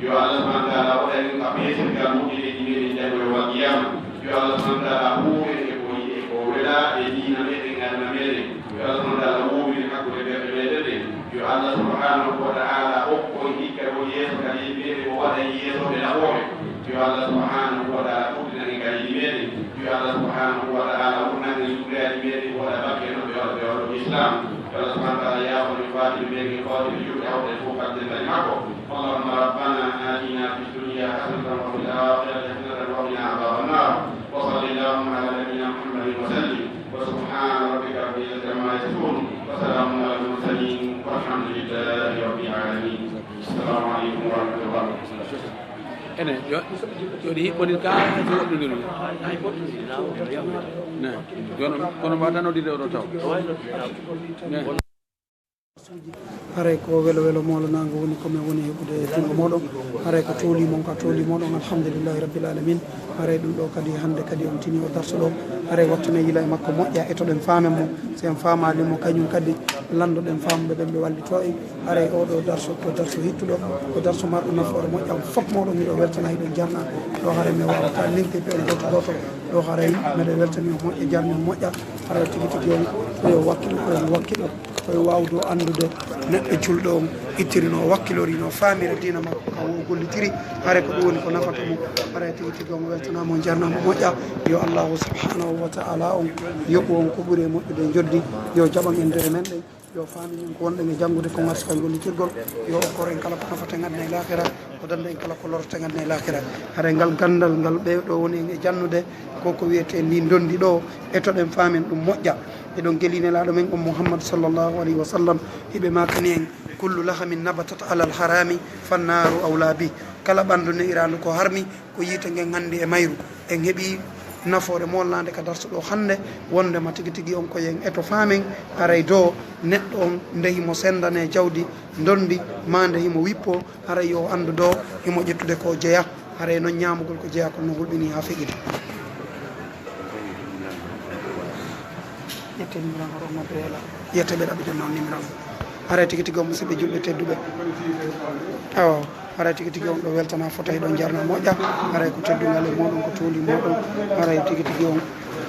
S4: yo allah subahana taala waɗani ɗum ka ɓeesirgal moƴƴiɗeji meɗen jagoye wal qiyama yo allah subahana taala huuɓen e ko yiɗe ko wela e diina meɗen aduna meɗen yo allah subahana taala huuɓini hakkude ɓerɗe meɗen ɗe yo allah subahanahu wa taala hokkon hikka o yeeso kadi meɗen o waɗa yeesoɓe naɓoɓe yo yo Allah subhanahu wa ta'ala ɓurdinani kadi meɗen yo Allah subhanahu wa ta'ala urnani yuɓriyani meɗen waɗa bakke no ɓe waɗo islam yo Allah subhanahu wa ta'ala yafoni fatiɓe meɗen fawtiɓe juɓe hawɗe fof kaddendani makko allahumma rabbana atina fi dunya hasanatan wa fil akhirati hasanatan wa qina adhaban nar wa sallallahu ala nabiyyina muhammadin wa sallim wa subhana rabbika rabbil izzati amma yasifun wa salamun ala al mursalin walhamdulillahi rabbil alamin assalamu alaikum wa rahmatullahi wa barakatuh.
S1: ene joni hiɓɓoni ka so woɗɗodiri ne joni kono mbawa tanodide oɗo taw
S2: haray ko welo welo molanago woni komin woni heɓude jungo moɗon haray ko toolimoon ka toolimoɗon alhamdulillahi rabbil alamin haray ɗum ɗo kadi hande kadi on tini o darso ɗo haray wattune yila e makko moƴƴa etoɗen faamen mo si en famalimo kañum kadi landoɗen famɓe ɓen ɓe wallito en haray oɗo darso ko darso hittuɗo ko darso marɗo nafoore moƴƴa fof moɗon miɗo weltana hiɗon jarna ɗo haray mi wawata linkeɓe on goto goto ɗo haray mbeɗa weltani o moƴƴa jarni o moƴƴa haray tigui tigui on koyo wakkilo koyen wakkilo koye wawde andude neɗɗo julɗo on ittirino wakkilori no famira dina makko ka o gollitiri haare ko ɗum woni ko nafata mum haray tigui tigui on weltanama jarnama moƴƴa yo allahu subhanahu wa ta'ala on yoɓu on ko ɓuuri e moƴƴude joddi yo jaɓan en ndere men ɗen yo faami min ko wonɗen e janngude ko garta gollitirgol yo okkor en kala ko nafata gadna e lahira o danda en kala ko lorta gadna e lahira haray ngal gandal ngal ɓeewɗo woni en e jannude koko wiyete ndi dondi ɗo etoɗen faamen ɗum moƴƴa eɗon guelinelaɗo men on mouhammadou sallllahu alayhi wa sallam hiɓe makani en kullu lahamin nabatat ala al harami fannaru awla bi kala ɓandu ne irandu ko harmi ko yiite ngen handi e mayru en heeɓi nafoore mollande ka darso ɗo hannde wondema tigui tigui on koyen eto faamen haray do neɗɗo on nde himo sendane jawdi dondi ma nde himo wippo haray yo andu do himo ƴettude ko jeeya haray noon ñamugol ko jeeya kono hulɓini ha feƴƴita ƴette numéro ngo ɗon nodde ela ƴette ɓe ɗaɓi jonnon numéro o haray tigui tigui o musidɓe julɓe tedduɓe awa haray tigui tigui on ɗo weltana fota eɗon jarna moƴƴa haray ko teddugal e moɗon ko tooli moɗon haray tigui tigui on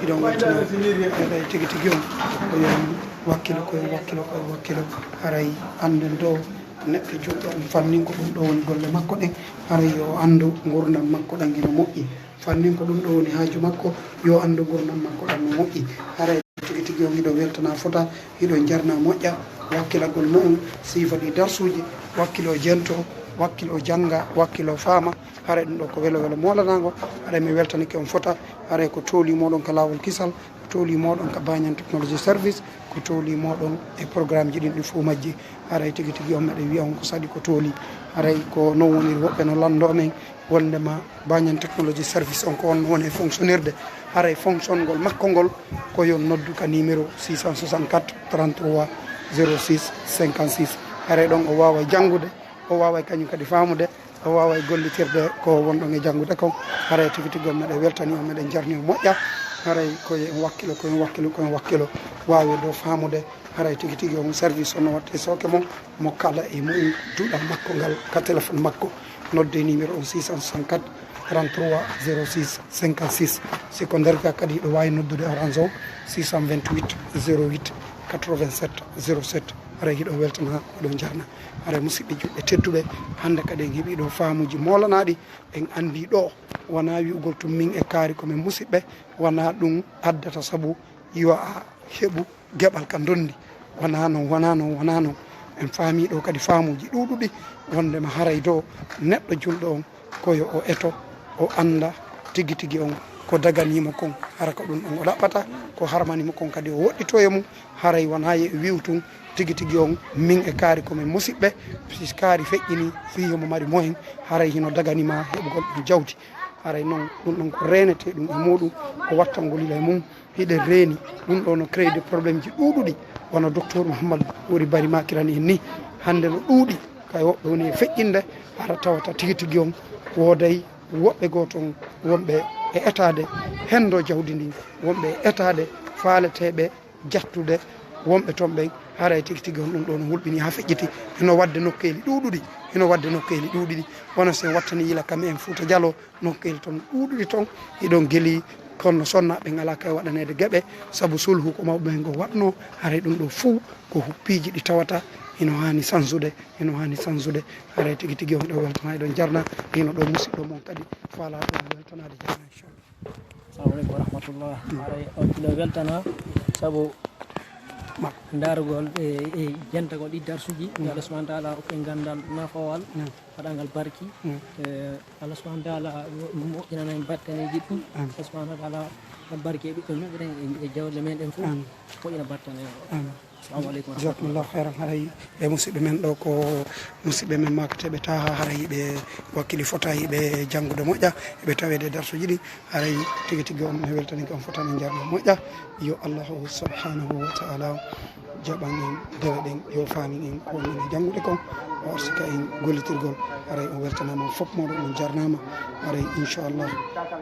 S2: iɗon weltana eɗay tigui tigui on koyen wakkilo koyen wakkilo koyen wakkilo haray anden do neɗɗo julɗo on fannin ko ɗum ɗo woni golle makko ɗen haray yo andu gurdam makko ɗan ino moƴƴi fannin ko ɗum ɗo woni haaju makko yo andu gurdam makko ɗan no moƴƴi haray tigui tigui on hiɗo weltana fota hiɗon jarna moƴƴa wakkilagol muɗum siifa ɗi darsuji wakkilo jento wakkilo jangga wakkilo faama haray ɗum ɗo ko welo welo molanago haray mi weltanike on fota haray ko tooli moɗon ka lawol kisal ko tooli moɗon ka Banyan technology service ko tooli moɗon e programme ji ɗin ɗi fo majji haray tigui tigui on meɗe wiya on ko saɗi ko tooli haray ko non woniri woɓɓe no lando men wondema Banyan technology service on ko on woni e fonctionnirde haray fonction ngol makko ngol ko yon noddu ka numéro 664 33 06 56 haray ɗon o wawa janngude o wawa kañum kadi famude o wawa gollitirde ko wonɗon e janngude kon haray tigui tigui on meɗe weltani o meɗen jarni o moƴƴa haray koyen wakkilo koyen wakkilo koyen wakkilo wawi ɗo famude haray tigui tigui on service ono watte soke mon mo kala e mum duuɗal makko ngal ka téléphone makko nodde numéro on 664 33 06 56 siko nder ga kadi ɗo wawi noddude orange o 628 08 87 07 haray hiɗo weltana oɗon jarna haray musidɓe julɓe tedduɓe hande kadi en heeɓi ɗo faamuji molanaɗi en andi ɗo wona wi'ugol tum min e kaari komin musidɓe wona ɗum addata saabu yo a heeɓu gueɓal ka dondi wona noon wona noon wona noon en faami ɗo kadi faamuji ɗuɗuɗi wondema haray do neɗɗo julɗo on koyo o eto o anda tigui tigui on ko daganimo kon hara ko ɗum ɗon o ɗaɓɓata ko harmanimo kon kadi o woɗɗito e mum haray wona ye wiwtum tigui tigui on min e kaari komin musidɓe si kaari feƴƴini fiyomo mari moyen haray hino daganima heɓugol ɗum jawdi haray noon ɗum ɗon ko renete ɗum e muɗum ko wattangol ila e mum hiɗe reeni ɗum ɗo no créé de probléme ji ɗuɗuɗi wono docteur Mouhamadou Wori Bari makirani en ni hande no ɗuuɗi kay woɓɓe woni e feƴƴinde hara tawata tigui tigui on wooday woɓɓe goton wonɓe e etade hendo jawdi ndi wonɓe e etade faaleteɓe jattude wonɓe toon ɓen haray tigui tigui on ɗum ɗo no hulɓini ha feƴƴiti eno wadde nokkeli ɗuɗuɗi eno wadde nokkeli ɗuɗuɗi wono sen wattani yila kam en Fouta Dialo nokkeli toon ɗuɗuɗi toon iɗon gueeli kono sonnaɓe ngala kay waɗanede gueɓe saabu sulhu ko mawɓe ngo watno haray ɗum ɗo fuu ko huppiji ɗi tawata ino hani sansude haray tigi tigi on ɗo weltana eɗon jarna hino ɗo musidɗo mon kadi faala ɗon weltanade jarna inchallah.
S5: Assalamu aleykum wa rahmatullah. Haray on ino weltana sabu darugol e jentagol ɗi darsuji Allah subhanahu wa ta'ala ɓe gandal nafawal waɗangal barki Allah subhanahu wa ta'ala moƴƴinana en battaneji ɗum Allah subhanahu wa ta'ala barki e ɓiɓɓe meɗen e jawle meɗen fof moƴƴina battane o. Assalamu aleykum.
S2: Jazakumullahu khairan. haray ɓe musidɓe men ɗo ko musidɓe men makkateɓe taha haray ɓe wakkili fotayi ɓe janngude moƴƴa eɓe tawede darsuji ɗi haray tigi tigi on ne weltani on fotani jarno moƴƴa yo allahu subhanahu wa ta'ala jaɓan en dewe ɗen yo fani en ko wonino janngude kon o arsika en gollitirgol haray o weltanama fof moɗon on jarnama haray inchallah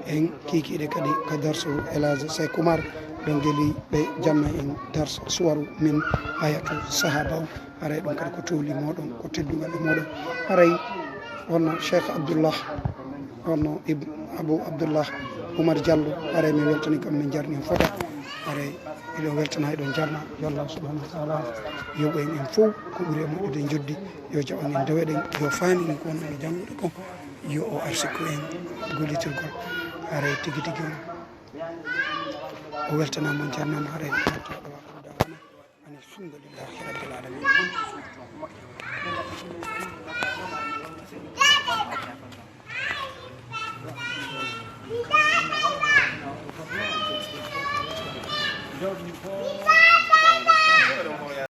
S2: en kikiɗe kadi ka darsu Elhadji Seck Oumar ɗon gueli ɓe jamma en darsu suwaru min ayatu sahaba o haray ɗum kadi ko tohli moɗon ko teddugal e moɗon haray wonno Cheikh Abdoullah wonno Abou Abdoullah Oumar Diallo haray mi weltani kam min jarni en fota haray eɗon weltana eɗon jarna yo Allah subhanahu wa ta'ala yoɓo en fof ko ɓuuri e moƴƴude joddi yo jaɓan en dewe ɗen yo fani en ko wonno janngude kon yo o arsiku en gollitirgol haray tigi tigi on o weltanama jarnama haray alhamdulillahi rabbil alamin.
S3: Jawdi